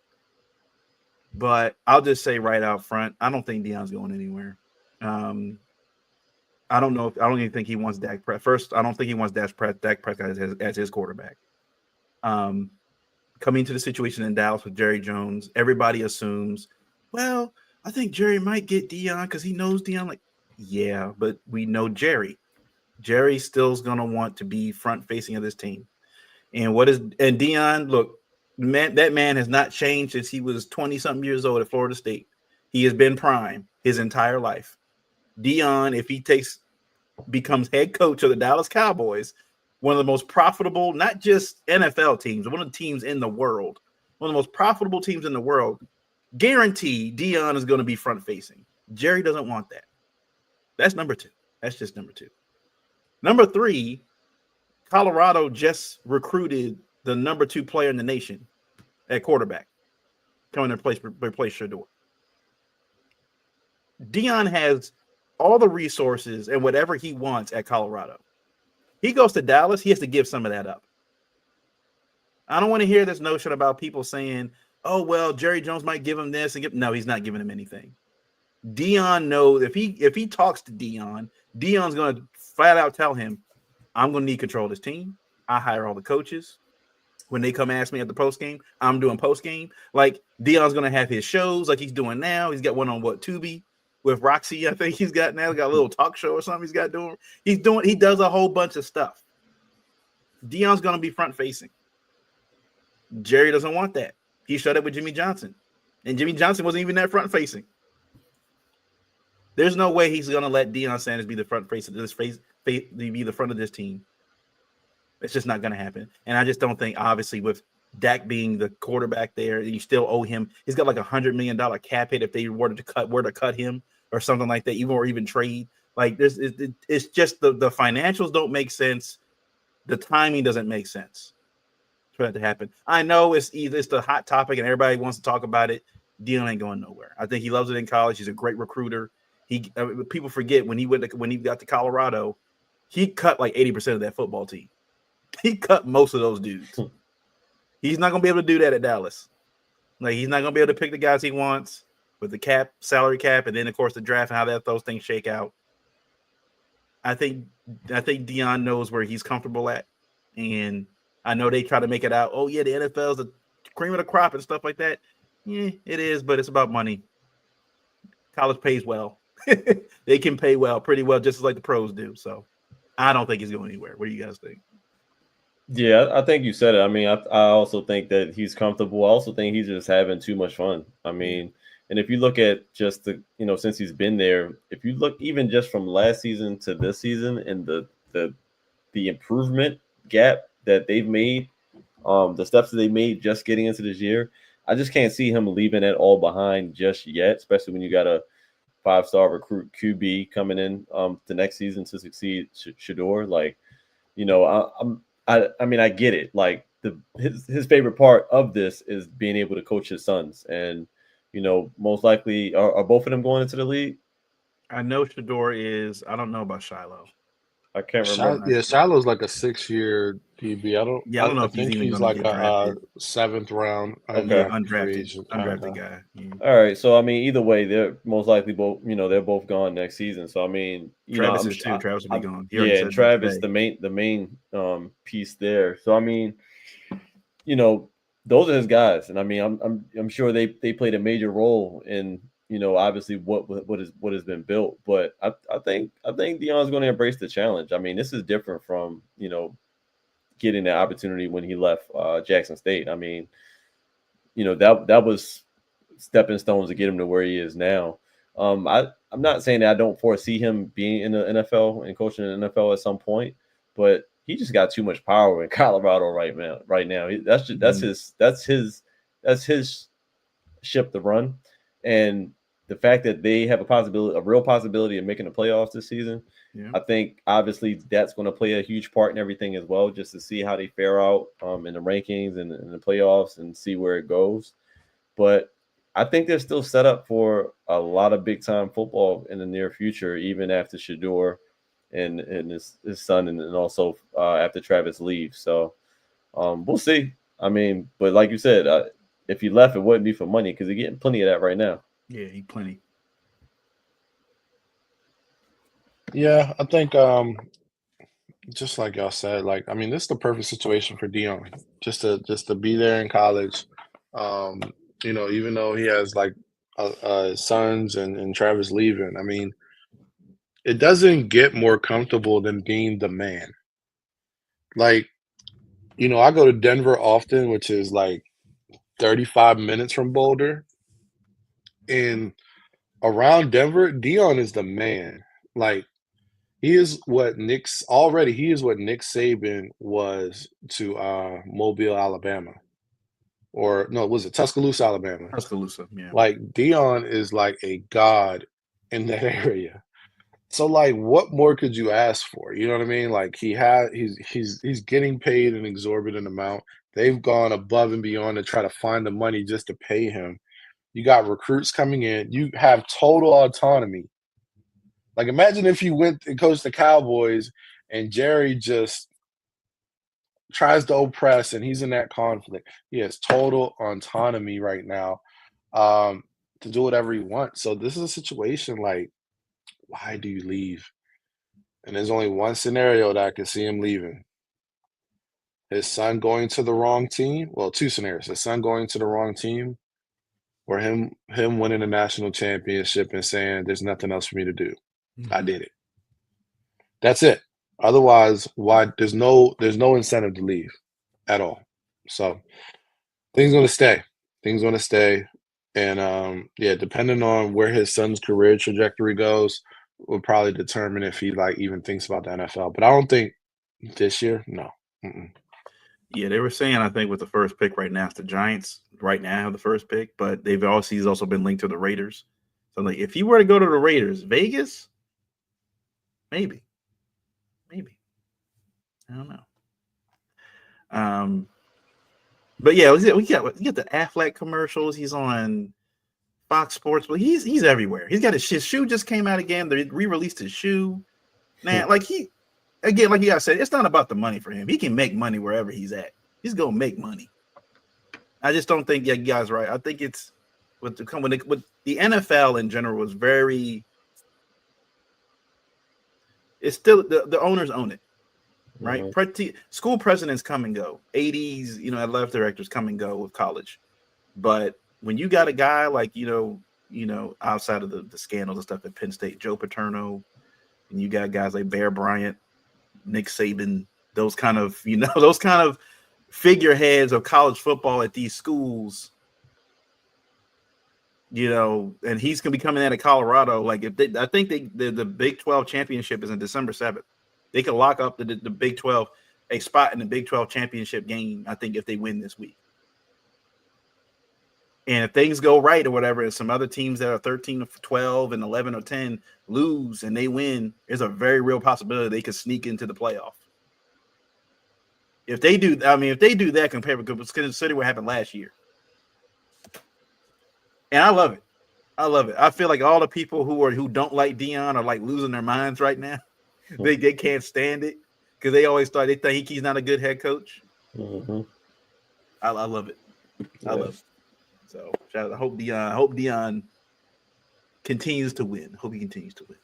But I'll just say right out front, I don't think Deion's going anywhere. I don't even think he wants Dak Prescott. First, I don't think he wants Dak Prescott as his quarterback. Coming to the situation in Dallas with Jerry Jones, everybody assumes, well, I think Jerry might get Deion because he knows Deion. Like, yeah, but we know Jerry. Jerry still's gonna want to be front facing of this team. And Deion, look, that man has not changed since he was 20-something years old at Florida State. He has been prime his entire life. Deion, if he becomes head coach of the Dallas Cowboys, one of the most profitable, not just NFL teams, one of the teams in the world, one of the most profitable teams in the world, guaranteed Deion is going to be front facing. Jerry doesn't want that. That's number 2. That's just number 2. Number 3, Colorado just recruited the number 2 player in the nation at quarterback, coming to replace Shador. Deion has all the resources and whatever he wants at Colorado. He goes to Dallas, he has to give some of that up. I don't want to hear this notion about people saying, oh, well, Jerry Jones might give him this. No, he's not giving him anything. Deion knows if he talks to Deion, Deion's going to flat out tell him, I'm going to need control of this team. I hire all the coaches. When they come ask me at the post game, I'm doing post game. Like Deion's going to have his shows like he's doing now. He's got one on Tubi with Roxy. I think he's got now. He's got a little talk show or something he's got doing. He does a whole bunch of stuff. Deion's going to be front facing. Jerry doesn't want that. He shut up with Jimmy Johnson, and Jimmy Johnson wasn't even that front facing. There's no way he's going to let Deion Sanders be the front face of this be the front of this team. It's just not going to happen. And I just don't think, obviously, with Dak being the quarterback there, you still owe him. He's got like $100 million cap hit if they were to cut him or something like that, even trade. Like it's just the financials don't make sense. The timing doesn't make sense for that to happen. I know it's the hot topic and everybody wants to talk about it. Deion ain't going nowhere. I think he loves it in college. He's a great recruiter. People forget when he got to Colorado, he cut like 80% of that football team. He cut most of those dudes. He's not going to be able to do that at Dallas. Like he's not going to be able to pick the guys he wants with the salary cap, and then of course the draft and how those things shake out. I think Deion knows where he's comfortable at, and I know they try to make it out. Oh yeah, the NFL's the cream of the crop and stuff like that. Yeah, it is, but it's about money. College pays well. They can pay well, pretty well, just like the pros do. So I don't think he's going anywhere. What do you guys think? Yeah, I think you said it. I mean, I also think that he's comfortable. I also think he's just having too much fun. I mean, and if you look at just since he's been there, if you look even just from last season to this season and the improvement gap that they've made, the steps that they made just getting into this year, I just can't see him leaving it all behind just yet, especially when you got a 5-star recruit QB coming in the next season to succeed Shador. Like, I mean, I get it. Like his favorite part of this is being able to coach his sons, and most likely are both of them going into the league. I know Shador is. I don't know about Shiloh. I can't remember. Yeah, Shiloh's like a 6-year DB. I don't know if he's like a 7th round undrafted guy. Yeah. All right, so I mean, either way, they're most likely both. They're both gone next season. So I mean, Travis is too. Travis will be gone. Yeah, and Travis the main piece there. So I mean, those are his guys, and I mean, I'm sure they played a major role in obviously what has been built. But I think Deion's going to embrace the challenge. I mean, this is different from getting the opportunity when he left Jackson State. I mean, that was stepping stones to get him to where he is now. I'm not saying that I don't foresee him being in the NFL and coaching in the NFL at some point, but he just got too much power in Colorado right now. That's his ship to run, and the fact that they have a real possibility of making the playoffs this season, yeah. I think obviously that's going to play a huge part in everything as well, just to see how they fare out in the rankings and in the playoffs and see where it goes. But I think they're still set up for a lot of big time football in the near future, even after Shador and his son, and also after Travis leaves. So we'll see. I mean, but like you said, if he left, it wouldn't be for money because they're getting plenty of that right now. Yeah, plenty. Yeah, I think just like y'all said, like I mean, this is the perfect situation for Deion, just to be there in college. Even though he has like sons and Travis leaving, I mean, it doesn't get more comfortable than being the man. Like, I go to Denver often, which is like 35 minutes from Boulder. And around Denver, Deion is the man. Like he is what Nick Saban was to Mobile, Alabama. Or no, was it Tuscaloosa, Alabama? Tuscaloosa, yeah. Like Deion is like a god in that area. So like what more could you ask for? You know what I mean? Like he's getting paid an exorbitant amount. They've gone above and beyond to try to find the money just to pay him. You got recruits coming in. You have total autonomy. Like imagine if you went and coached the Cowboys and Jerry just tries to oppress and he's in that conflict. He has total autonomy right now to do whatever he wants. So this is a situation like, why do you leave? And there's only one scenario that I can see him leaving. His son going to the wrong team. Well, two scenarios. His son going to the wrong team or him winning a national championship and saying there's nothing else for me to do. I did it. That's it. Otherwise, why there's no incentive to leave at all. So things gonna stay. Things gonna stay. And yeah, depending on where his son's career trajectory goes, will probably determine if he like even thinks about the NFL. But I don't think this year, no. Mm-mm. Yeah, they were saying I think with the first pick right now, it's the Giants right now have the first pick, but he's also been linked to the Raiders. So like if he were to go to the Raiders, Vegas, maybe. I don't know. But yeah, we got the Affleck commercials. He's on Fox Sports, but he's everywhere. He's got his shoe just came out again. They re-released his shoe. Man, like you guys said, it's not about the money for him. He can make money wherever he's at. He's gonna make money. I just don't think you guys are right. I think it's with the NFL in general was very. It's still the owners own it. Right, school presidents come and go. 80s, athletic directors come and go with college. But when you got a guy like outside of the scandals and stuff at Penn State, Joe Paterno, and you got guys like Bear Bryant, Nick Saban, those kind of figureheads of college football at these schools. And he's gonna be coming out of Colorado. Like I think the Big 12 championship is on December 7th. They could lock up the Big 12, a spot in the Big 12 championship game, I think, if they win this week. And if things go right or whatever, and some other teams that are 13 or 12 and 11 or 10 lose and they win, there's a very real possibility they could sneak into the playoff. If they do that compared to consider what happened last year. And I love it. I feel like all the people who don't like Deion are like losing their minds right now. They can't stand it because they always thought they think he's not a good head coach. Mm-hmm. I love it. I love it. So I hope Deion continues to win. Hope he continues to win.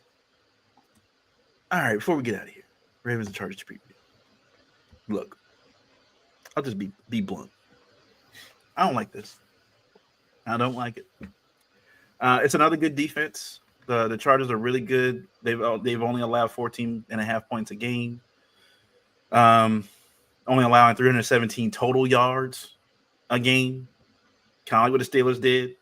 All right, before we get out of here, Ravens and Chargers preview. Look, I'll just be blunt. I don't like this. I don't like it. It's another good defense. The Chargers are really good. They've only allowed 14.5 points a game. Only allowing 317 total yards a game, kind of like what the Steelers did.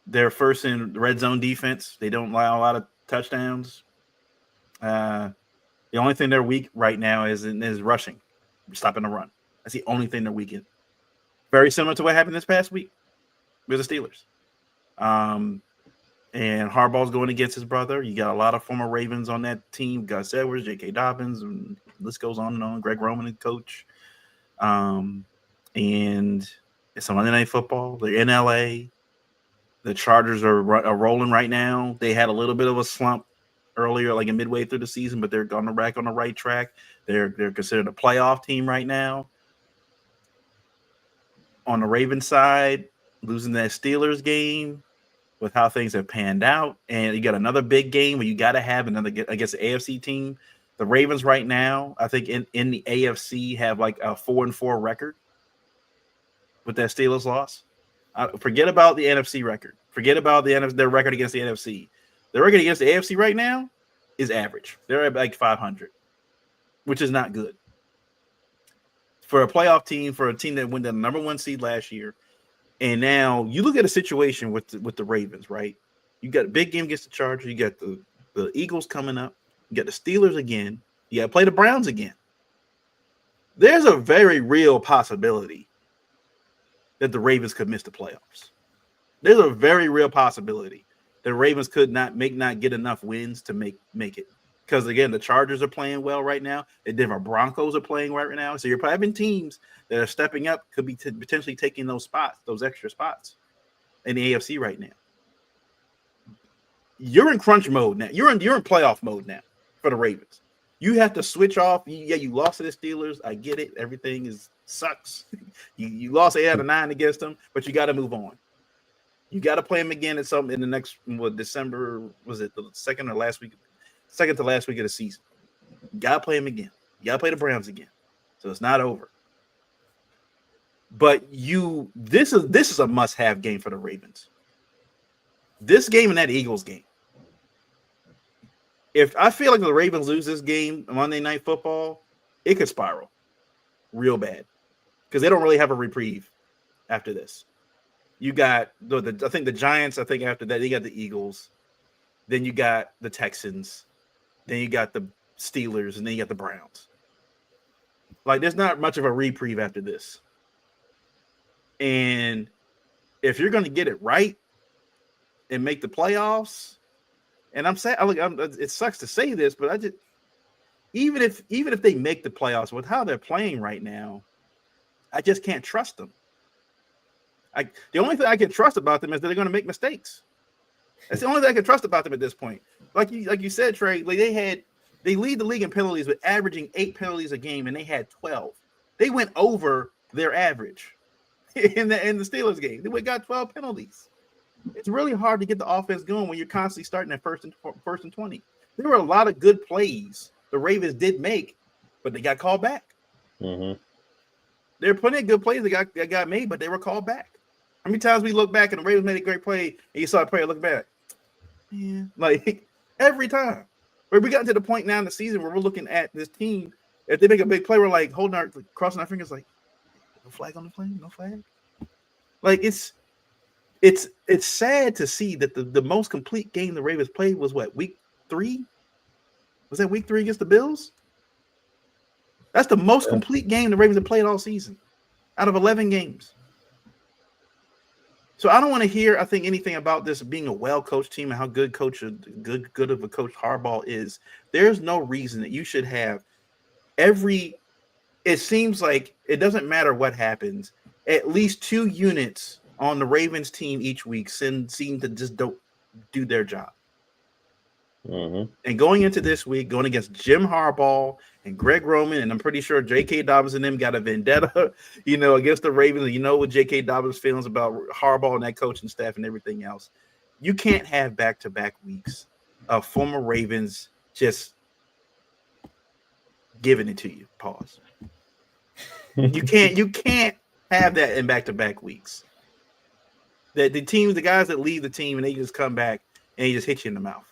They're first in red zone defense. They don't allow a lot of touchdowns. The only thing they're weak right now is rushing, stopping the run. That's the only thing they're weak in. Very similar to what happened this past week with the Steelers. And Harbaugh's going against his brother. You got a lot of former Ravens on that team. Gus Edwards, J.K. Dobbins, and the list goes on and on. Greg Roman, the coach. And it's Monday Night Football. They're in L.A. The Chargers are rolling right now. They had a little bit of a slump earlier, like midway through the season, but they're back on the right track. They're considered a playoff team right now. On the Ravens side, losing that Steelers game, with how things have panned out, and you got another big game where you got to have another against the AFC team. The Ravens right now, I think in the AFC have like a 4-4 record with that Steelers loss. Forget about the NFC record. Forget about their record against the NFC. Their record against the AFC right now is average. They're at like 500, which is not good for a playoff team, for a team that won the number 1 seed last year. And now you look at a situation with the Ravens, right? You got a big game against the Chargers. You got the Eagles coming up. You got the Steelers again. You got to play the Browns again. There's a very real possibility that the Ravens could miss the playoffs. There's a very real possibility the Ravens could not get enough wins to make it. Because again, the Chargers are playing well right now. The Denver Broncos are playing right now. So you're having teams that are stepping up, could be potentially taking those spots, those extra spots in the AFC right now. You're in crunch mode now. You're in playoff mode now for the Ravens. You have to switch off. You lost to the Steelers. I get it. Everything sucks. You lost 8 out of 9 against them, but you got to move on. You got to play them again in the next December. Was it the second to last week of the season? You got to play them again. You got to play the Browns again. So it's not over. But this is a must-have game for the Ravens. This game and that Eagles game. If I feel like the Ravens lose this game Monday Night Football, it could spiral real bad because they don't really have a reprieve after this. You got I think the Giants. I think after that you got the Eagles, then you got the Texans, then you got the Steelers, and then you got the Browns. Like there's not much of a reprieve after this. And if you're going to get it right and make the playoffs. And I'm saying, it sucks to say this, but even if they make the playoffs with how they're playing right now, I just can't trust them. The only thing I can trust about them is that they're going to make mistakes. That's the only thing I can trust about them at this point. Like you said, Trey, like they lead the league in penalties with averaging 8 penalties a game, and they had 12. They went over their average in the Steelers game. They got 12 penalties. It's really hard to get the offense going when you're constantly starting at first and 20. There were a lot of good plays the Ravens did make, but they got called back. Mm-hmm. There are plenty of good plays that got made, but they were called back. How many times we look back and the Ravens made a great play and you saw a player look back? Yeah, like every time. But we got to the point now in the season where we're looking at this team. If they make a big play, we're like crossing our fingers, like no flag on the play, no flag. Like it's sad to see that the most complete game the Ravens played was what, week 3? Was that week 3 against the Bills? That's the most complete game the Ravens have played all season out of 11 games. So I don't want to hear, I think, anything about this being a well-coached team and how good of a coach Harbaugh is. There's no reason that you should have it seems like it doesn't matter what happens, at least 2 units on the Ravens team each week seem to just don't do their job. Mm-hmm. And going into this week, going against Jim Harbaugh and Greg Roman, and I'm pretty sure J.K. Dobbins and them got a vendetta, against the Ravens. And what J.K. Dobbins feels about Harbaugh and that coaching staff and everything else. You can't have back-to-back weeks of former Ravens just giving it to you. Pause. You can't have that in back-to-back weeks. The guys that leave the team and they just come back and he just hit you in the mouth.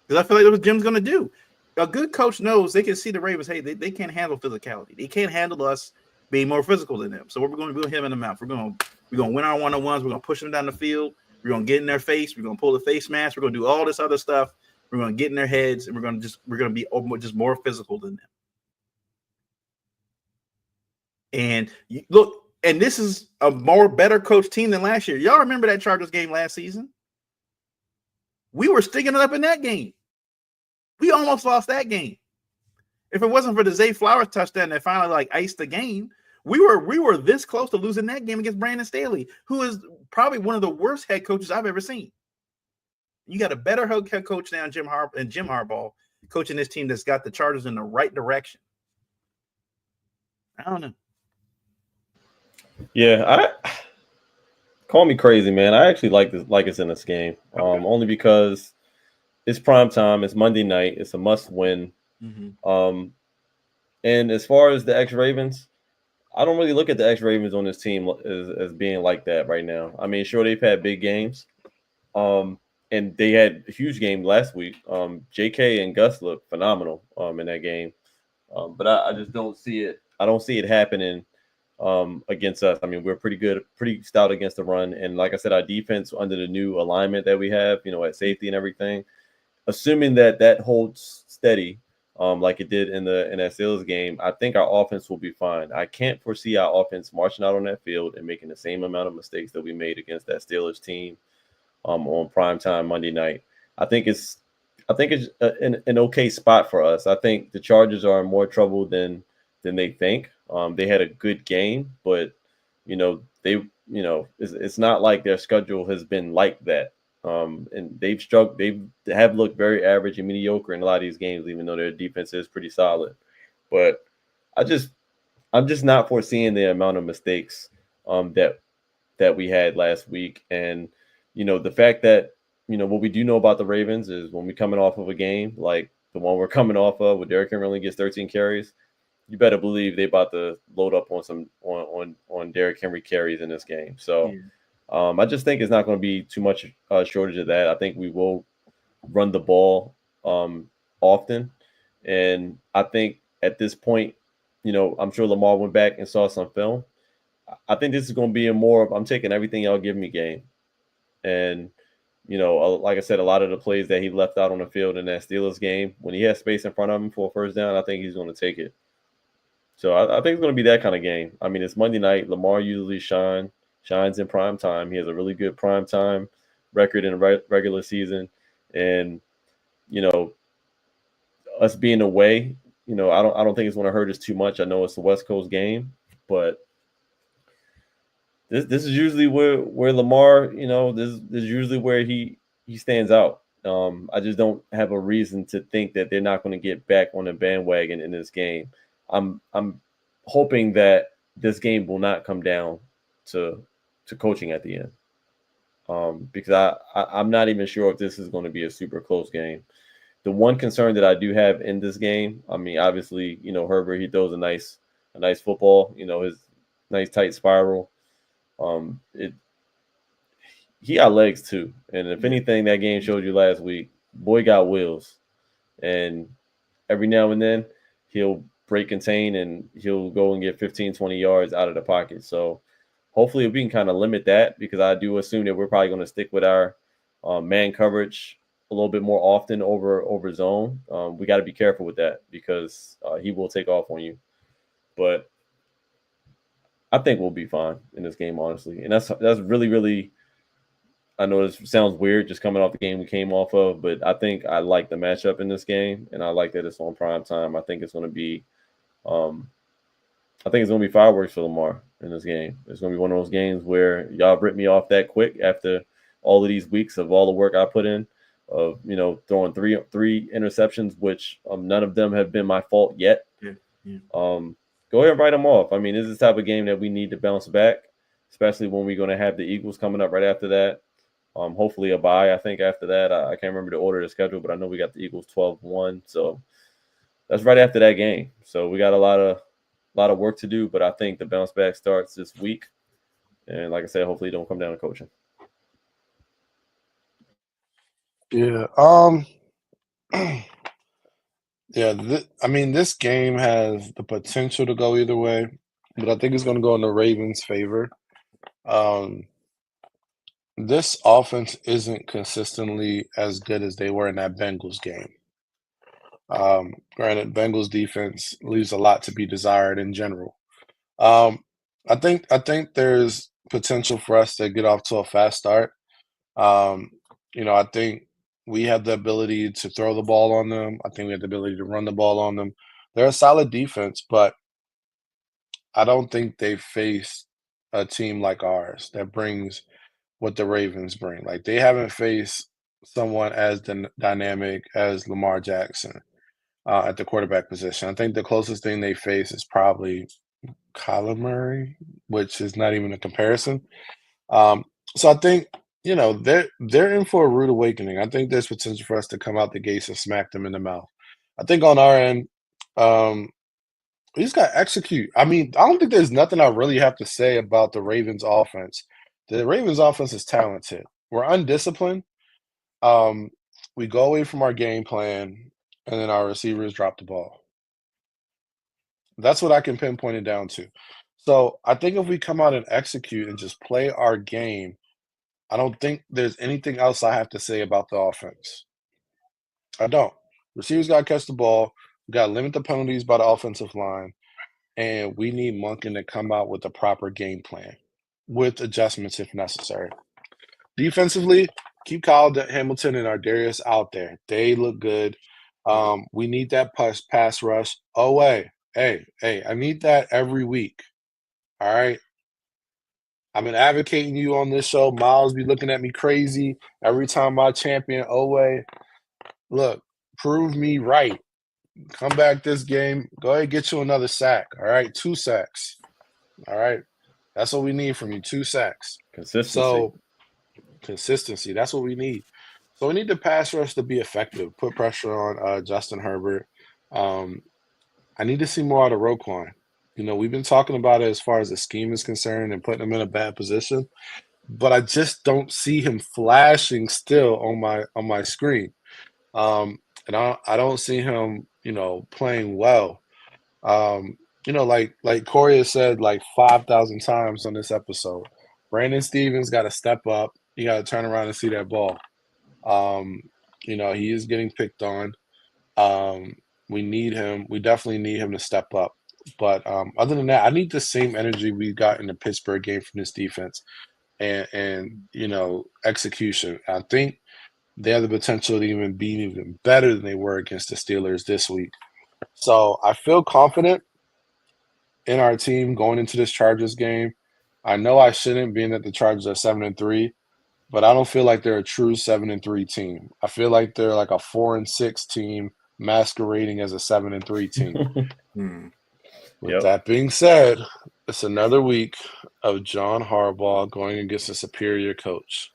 Because I feel like that's what Jim's going to do. A good coach knows they can see the Ravens. Hey, they can't handle physicality. They can't handle us being more physical than them. So we're going to hit him in the mouth. We're going to win our one-on-ones. We're going to push them down the field. We're going to get in their face. We're going to pull the face mask. We're going to do all this other stuff. We're going to get in their heads, and we're going to be just more physical than them. And look. And this is a better coach team than last year. Y'all remember that Chargers game last season? We were sticking it up in that game. We almost lost that game. If it wasn't for the Zay Flowers touchdown that finally iced the game, we were this close to losing that game against Brandon Staley, who is probably one of the worst head coaches I've ever seen. You got a better head coach now, Jim Harbaugh, coaching this team that's got the Chargers in the right direction. I don't know. Yeah, call me crazy, man. I actually like us in this game, only because it's prime time. It's Monday night. It's a must win. Mm-hmm. And as far as the ex-Ravens, I don't really look at the ex-Ravens on this team as being like that right now. I mean, sure, they've had big games, and they had a huge game last week. J.K. and Gus looked phenomenal in that game, but I just don't see it. I don't see it happening against us. I mean, we're pretty good, pretty stout against the run. And like I said, our defense under the new alignment that we have, at safety and everything, assuming that holds steady like it did in that Steelers game, I think our offense will be fine. I can't foresee our offense marching out on that field and making the same amount of mistakes that we made against that Steelers team. on primetime Monday night. I think it's an okay spot for us. I think the Chargers are in more trouble than they think. They had a good game, but it's not like their schedule has been like that. And they've struggled. They have looked very average and mediocre in a lot of these games, even though their defense is pretty solid. But I'm just not foreseeing the amount of mistakes that we had last week. And the fact that what we do know about the Ravens is when we're coming off of a game like the one we're coming off of, where Derrick Henry only gets 13 carries, you better believe they about to load up on some on Derrick Henry carries in this game. So I just think it's not going to be too much shortage of that. I think we will run the ball often, and I think at this point, I'm sure Lamar went back and saw some film. I think this is going to be a more of I'm taking everything y'all give me game, and like I said, a lot of the plays that he left out on the field in that Steelers game, when he has space in front of him for a first down, I think he's going to take it. So I think it's going to be that kind of game. I mean, it's Monday night. Lamar usually shines in prime time. He has a really good prime time record in the regular season, and us being away, I don't think it's going to hurt us too much. I know it's the West Coast game, but this is usually where Lamar, this is usually where he stands out. I just don't have a reason to think that they're not going to get back on the bandwagon in this game. I'm hoping that this game will not come down to coaching at the end, because I'm not even sure if this is going to be a super close game. The one concern that I do have in this game, I mean, obviously, Herbert, he throws a nice football, his nice tight spiral. He got legs too, and if anything, that game showed you last week, boy got wheels, and every now and then he'll break contain and he'll go and get 15, 20 yards out of the pocket. So hopefully we can kind of limit that, because I do assume that we're probably going to stick with our man coverage a little bit more often over zone. We got to be careful with that, because he will take off on you. But I think we'll be fine in this game, honestly. And that's really, really, I know this sounds weird just coming off the game we came off of, but I think I like the matchup in this game, and I like that it's on prime time. I think it's going to be fireworks for Lamar in this game. It's going to be one of those games where y'all ripped me off that quick after all of these weeks of all the work I put in, of throwing three interceptions, which none of them have been my fault yet. Go ahead and write them off. I mean, this is the type of game that we need to bounce back, especially when we're going to have the Eagles coming up right after that. Hopefully a bye, I think, after that. I can't remember the order of the schedule, but I know we got the Eagles 12-1. So that's right after that game. So we got a lot of work to do, but I think the bounce back starts this week. And like I said, hopefully it don't come down to coaching. Yeah. This game has the potential to go either way, but I think it's going to go in the Ravens' favor. This offense isn't consistently as good as they were in that Bengals game. Granted, Bengals defense leaves a lot to be desired in general. I think there's potential for us to get off to a fast start. I think we have the ability to throw the ball on them. I think we have the ability to run the ball on them. They're a solid defense, but I don't think they face a team like ours that brings what the Ravens bring. Like, they haven't faced someone as dynamic as Lamar Jackson at the quarterback position. I think the closest thing they face is probably Kyler Murray, which is not even a comparison. So I think they're in for a rude awakening. I think there's potential for us to come out the gates and smack them in the mouth. I think on our end, we just got to execute. I mean, I don't think there's nothing I really have to say about the Ravens offense. The Ravens offense is talented. We're undisciplined. We go away from our game plan, and then our receivers drop the ball. That's what I can pinpoint it down to. So I think if we come out and execute and just play our game, I don't think there's anything else I have to say about the offense. I don't. Receivers got to catch the ball. We got to limit the penalties by the offensive line. And we need Monken to come out with a proper game plan with adjustments if necessary. Defensively, keep Kyle Hamilton and Ardarius out there. They look good. We need that pass rush. Oh, hey, I need that every week. All right. I've been advocating you on this show. Miles be looking at me crazy every time I champion Owe. Look, prove me right. Come back this game. Go ahead, get you another sack. All right, 2 sacks. All right, that's what we need from you. 2 sacks. Consistency. So consistency. That's what we need. So we need the pass rush to be effective. Put pressure on Justin Herbert. I need to see more out of Roquan. You know, we've been talking about it as far as the scheme is concerned and putting him in a bad position, but I just don't see him flashing still on my screen. And I don't see him, you know, playing well. You know, like Corey has said like 5,000 times on this episode, Brandon Stevens got to step up. He got to turn around and see that ball. You know, he is getting picked on. We need him. We definitely need him to step up. But other than that, I need the same energy we got in the Pittsburgh game from this defense and you know, execution. I think they have the potential to even be even better than they were against the Steelers this week. So I feel confident in our team going into this Chargers game. I know I shouldn't, being that the Chargers are 7-3, but I don't feel like they're a true 7-3 team. I feel like they're like a 4-6 team masquerading as a 7-3 team. With that being said, it's another week of John Harbaugh going against a superior coach.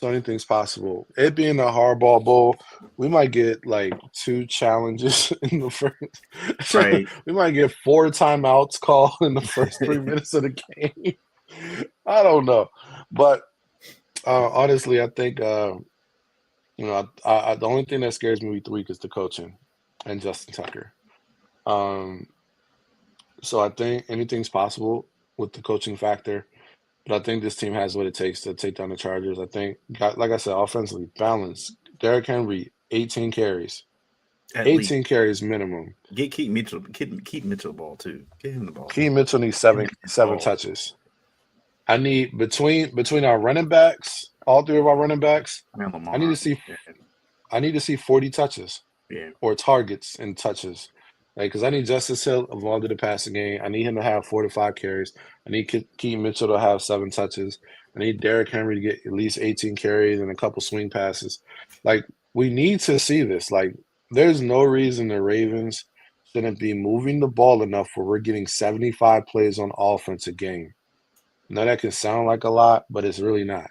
So anything's possible. It being a Harbaugh Bowl, we might get like 2 challenges in the first. Right. We might get 4 timeouts called in the first 3 minutes of the game. I don't know, but honestly, I think you know, the only thing that scares me week to week is the coaching and Justin Tucker. So I think anything's possible with the coaching factor, but I think this team has what it takes to take down the Chargers. I think, like I said, offensively balanced. Derrick Henry, 18 carries, At 18 least. carries minimum. Get Keith Mitchell the ball too. Get him the ball. Keith Mitchell needs seven touches. I need between our running backs, all 3 of our running backs. I need to see 40 touches. Yeah. Or targets and touches. Like, because I need Justice Hill involved in the passing game. I need him to have 4 to 5 carries. I need Keaton Mitchell to have 7 touches. I need Derrick Henry to get at least 18 carries and a couple swing passes. Like, we need to see this. Like, there's no reason the Ravens shouldn't be moving the ball enough where we're getting 75 plays on offense a game. Now, that can sound like a lot, but it's really not.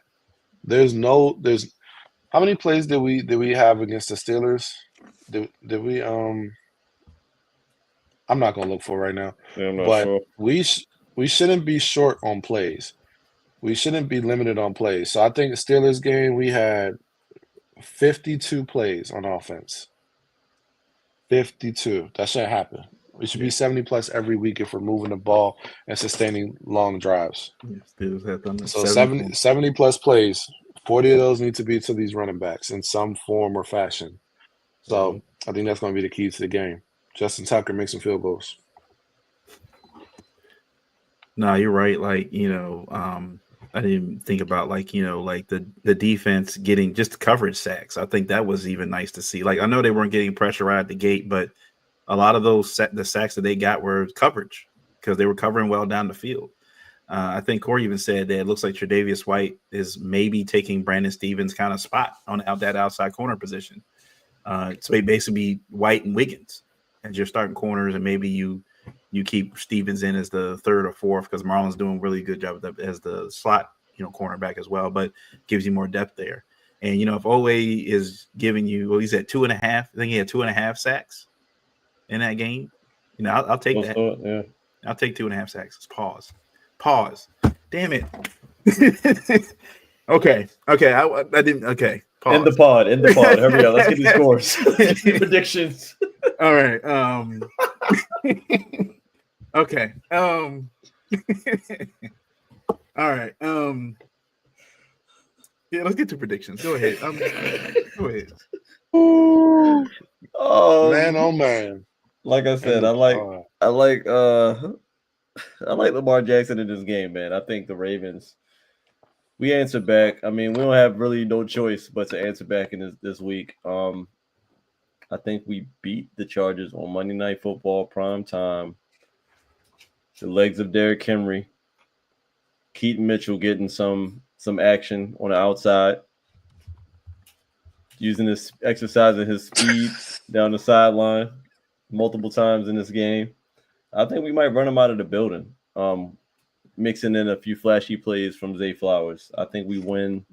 There's how many plays did we have against the Steelers? Did we I'm not gonna look for right now. Yeah, I'm not but sure. we shouldn't be short on plays. We shouldn't be limited on plays. So I think the Steelers game we had 52 plays on offense. 52. That shouldn't happen. We should be 70 plus every week if we're moving the ball and sustaining long drives. So 70 plus plays. 40 of those need to be to these running backs in some form or fashion. So I think that's going to be the key to the game. Justin Tucker makes some field goals. No, you're right. Like, you know, I didn't think about like, you know, like the defense getting just coverage sacks. I think that was even nice to see. Like, I know they weren't getting pressure right at the gate, but a lot of those the sacks that they got were coverage because they were covering well down the field. I think Corey even said that it looks like Tre'Davious White is maybe taking Brandon Stevens' kind of spot on that outside corner position. So they basically be White and Wiggins as your starting corners, and maybe you keep Stevens in as the 3rd or 4th because Marlon's doing a really good job as the slot, you know, cornerback as well, but gives you more depth there. And, you know, if Owe is giving you, well, he's at 2.5, I think he had 2.5 sacks in that game. You know, I'll take that. Yeah. I'll take 2.5 sacks. Pause. Damn it. Okay. I didn't. Okay. Pause. In the pod. Here we go. Let's get these scores. Predictions. All right. Okay. All right. Yeah, let's get to predictions. Go ahead. Go ahead. Oh man. Like I said, I like Lamar Jackson in this game, man. I think the Ravens We answer back. I mean, we don't have really no choice but to answer back in this week. I think we beat the Chargers on Monday Night Football prime time. The legs of Derrick Henry, Keaton Mitchell getting some action on the outside, exercising his speed down the sideline multiple times in this game. I think we might run him out of the building. Mixing in a few flashy plays from Zay Flowers. I think we win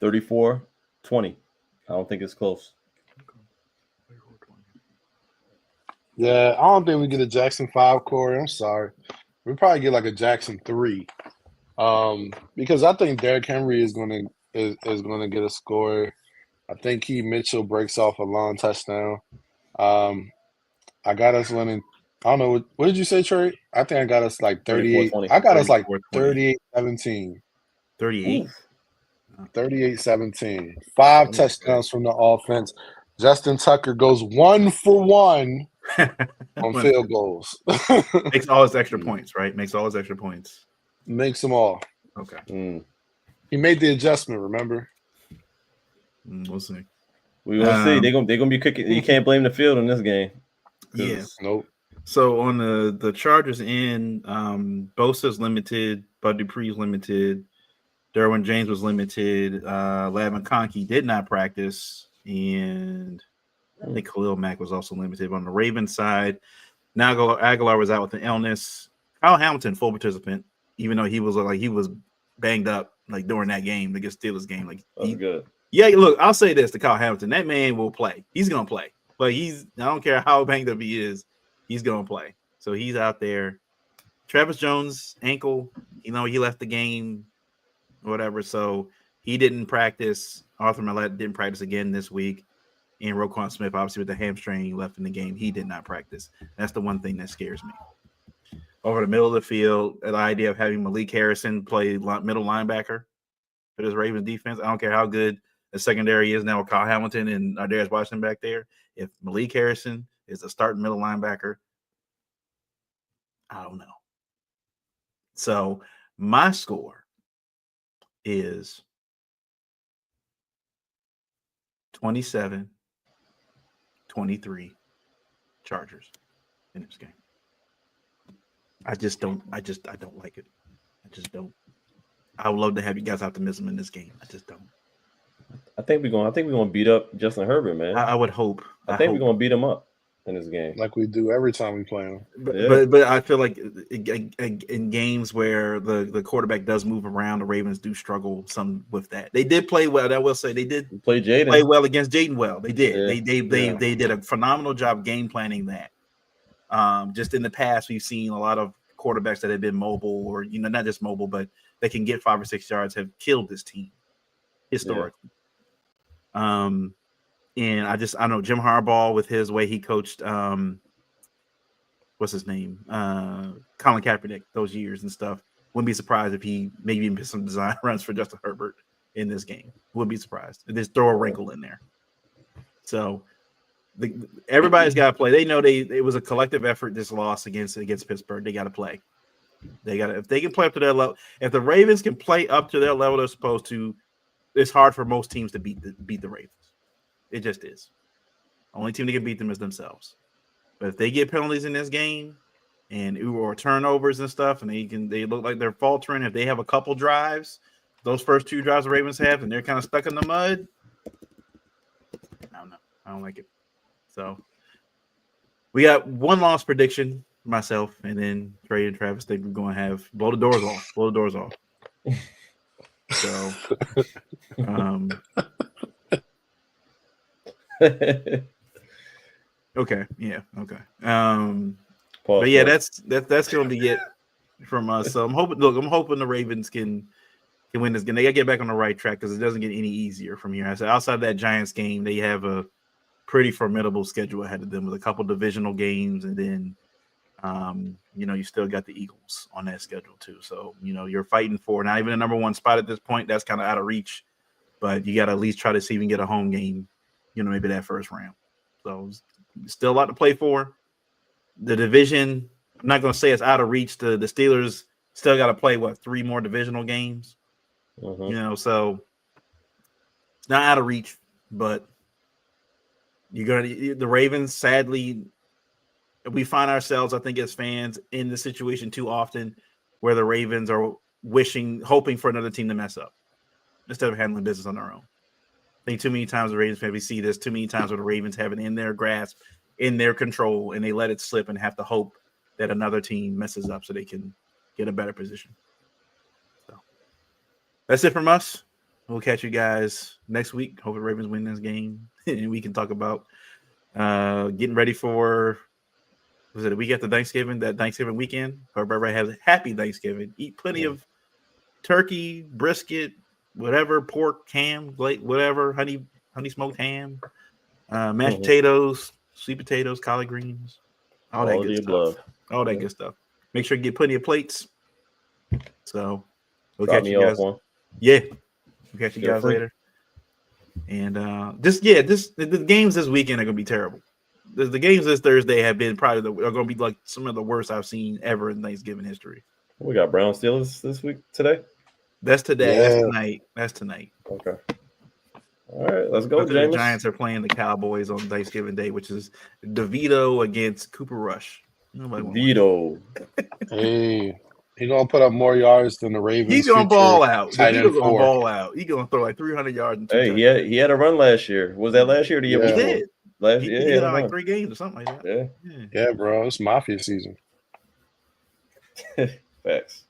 34-20. I don't think it's close. Yeah, I don't think we get a Jackson 5, Corey. I'm sorry. We probably get like a Jackson 3. Because I think Derrick Henry is gonna get a score. I think Keaton Mitchell breaks off a long touchdown. I got us winning. I don't know what did you say, Trey? I think I got us like 38. 34-20. I got us like 34-20. 38-17. 38. 38-17. 5 touchdowns from the offense. Justin Tucker goes 1 for 1 on field goals. Makes all his extra points, right? Makes all his extra points. Makes them all. Okay. He made the adjustment, remember? We'll see. We will see. They're gonna be kicking. You can't blame the field in this game. Yeah. Nope. So on the Chargers end, Bosa's limited, Bud Dupree's limited, Derwin James was limited, Ladd McConkey did not practice, and I think Khalil Mack was also limited. But on the Ravens side, now Aguilar was out with an illness. Kyle Hamilton, full participant, even though he was banged up like during that game, the Steelers game. Like That's good. Yeah, look, I'll say this to Kyle Hamilton. That man will play. He's gonna play. But I don't care how banged up he is, he's gonna play. So he's out there. Travis Jones, ankle, he left the game, whatever. So he didn't practice. Arthur Millette didn't practice again this week. And Roquan Smith, obviously with the hamstring left in the game, he did not practice. That's the one thing that scares me. Over the middle of the field, the idea of having Malik Harrison play middle linebacker for this Ravens defense. I don't care how good the secondary is now with Kyle Hamilton and Darius Washington back there. If Malik Harrison is a starting middle linebacker, I don't know. So my score is 27-23 Chargers in this game. I don't like it. I just don't. I would love to have you guys' optimism in this game. I just don't. I think we're gonna beat up Justin Herbert, man. I would hope. I think we're gonna beat him up in this game, like we do every time we play him. But I feel like in games where the quarterback does move around, the Ravens do struggle some with that. They did play well. I will say they did play well against Jaden well. They did. Yeah. They did a phenomenal job game planning that. Just in the past, we've seen a lot of quarterbacks that have been mobile, or not just mobile, but they can get 5 or 6 yards, have killed this team historically. Yeah. And I know Jim Harbaugh with his way he coached, what's his name? Colin Kaepernick those years and stuff. Wouldn't be surprised if he maybe even some design runs for Justin Herbert in this game. Wouldn't be surprised. Just throw a wrinkle in there. So everybody's got to play. They know it was a collective effort. This loss against Pittsburgh, they got to play. If they can play up to their level. If the Ravens can play up to their level they're supposed to, it's hard for most teams to beat the Ravens. It just is. Only team that can beat them is themselves. But if they get penalties in this game or turnovers and stuff, and they look like they're faltering, if they have a couple drives, those first 2 drives the Ravens have, and they're kind of stuck in the mud, I don't know. I don't like it. So we got one loss prediction for myself, and then Trey and Travis think we're going to have blow the doors off. So, okay, yeah, okay. But yeah, that's going to be it from us. So I'm hoping the Ravens can win this game. They got to get back on the right track because it doesn't get any easier from here. I said outside of that Giants game, they have a pretty formidable schedule ahead of them with a couple divisional games, and then you still got the Eagles on that schedule too. So you're fighting for not even a number 1 spot at this point. That's kind of out of reach, but you got to at least try to see if you can get a home game. Maybe that first round. So still a lot to play for. The division, I'm not going to say it's out of reach. The Steelers Still got to play 3 more divisional games. Mhm. So it's not out of reach, but the Ravens. Sadly, we find ourselves, I think, as fans in the situation too often where the Ravens are hoping for another team to mess up instead of handling business on their own. I think too many times the Ravens fans, we see this too many times where the Ravens have it in their grasp, in their control, and they let it slip and have to hope that another team messes up so they can get a better position. So that's it from us. We'll catch you guys next week. Hope the Ravens win this game, and we can talk about getting ready for the week after Thanksgiving, that Thanksgiving weekend. Hope everybody has a happy Thanksgiving. Eat plenty of turkey, brisket, whatever, pork, ham, whatever, honey smoked ham, mashed potatoes, sweet potatoes, collard greens, all that good stuff. All that good stuff. Make sure you get plenty of plates. So we'll catch you guys. Yeah. We'll catch you guys later. And the games this weekend are gonna be terrible. The games this Thursday have been are going to be like some of the worst I've seen ever in Thanksgiving history. We got Brown Steelers this week today. That's today. Yeah. That's tonight. Okay. All right, let's go. The Giants are playing the Cowboys on Thanksgiving Day, which is DeVito against Cooper Rush. DeVito. Hey, he's gonna put up more yards than the Ravens. He's gonna ball out. DeVito's gonna ball out. He's gonna throw like 300 yards. He had a run last year. Was that last year? Or the year before? He did. Last year, he had like 3 games or something like that. Yeah, bro. It's mafia season. Facts.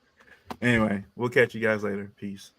Anyway, we'll catch you guys later. Peace.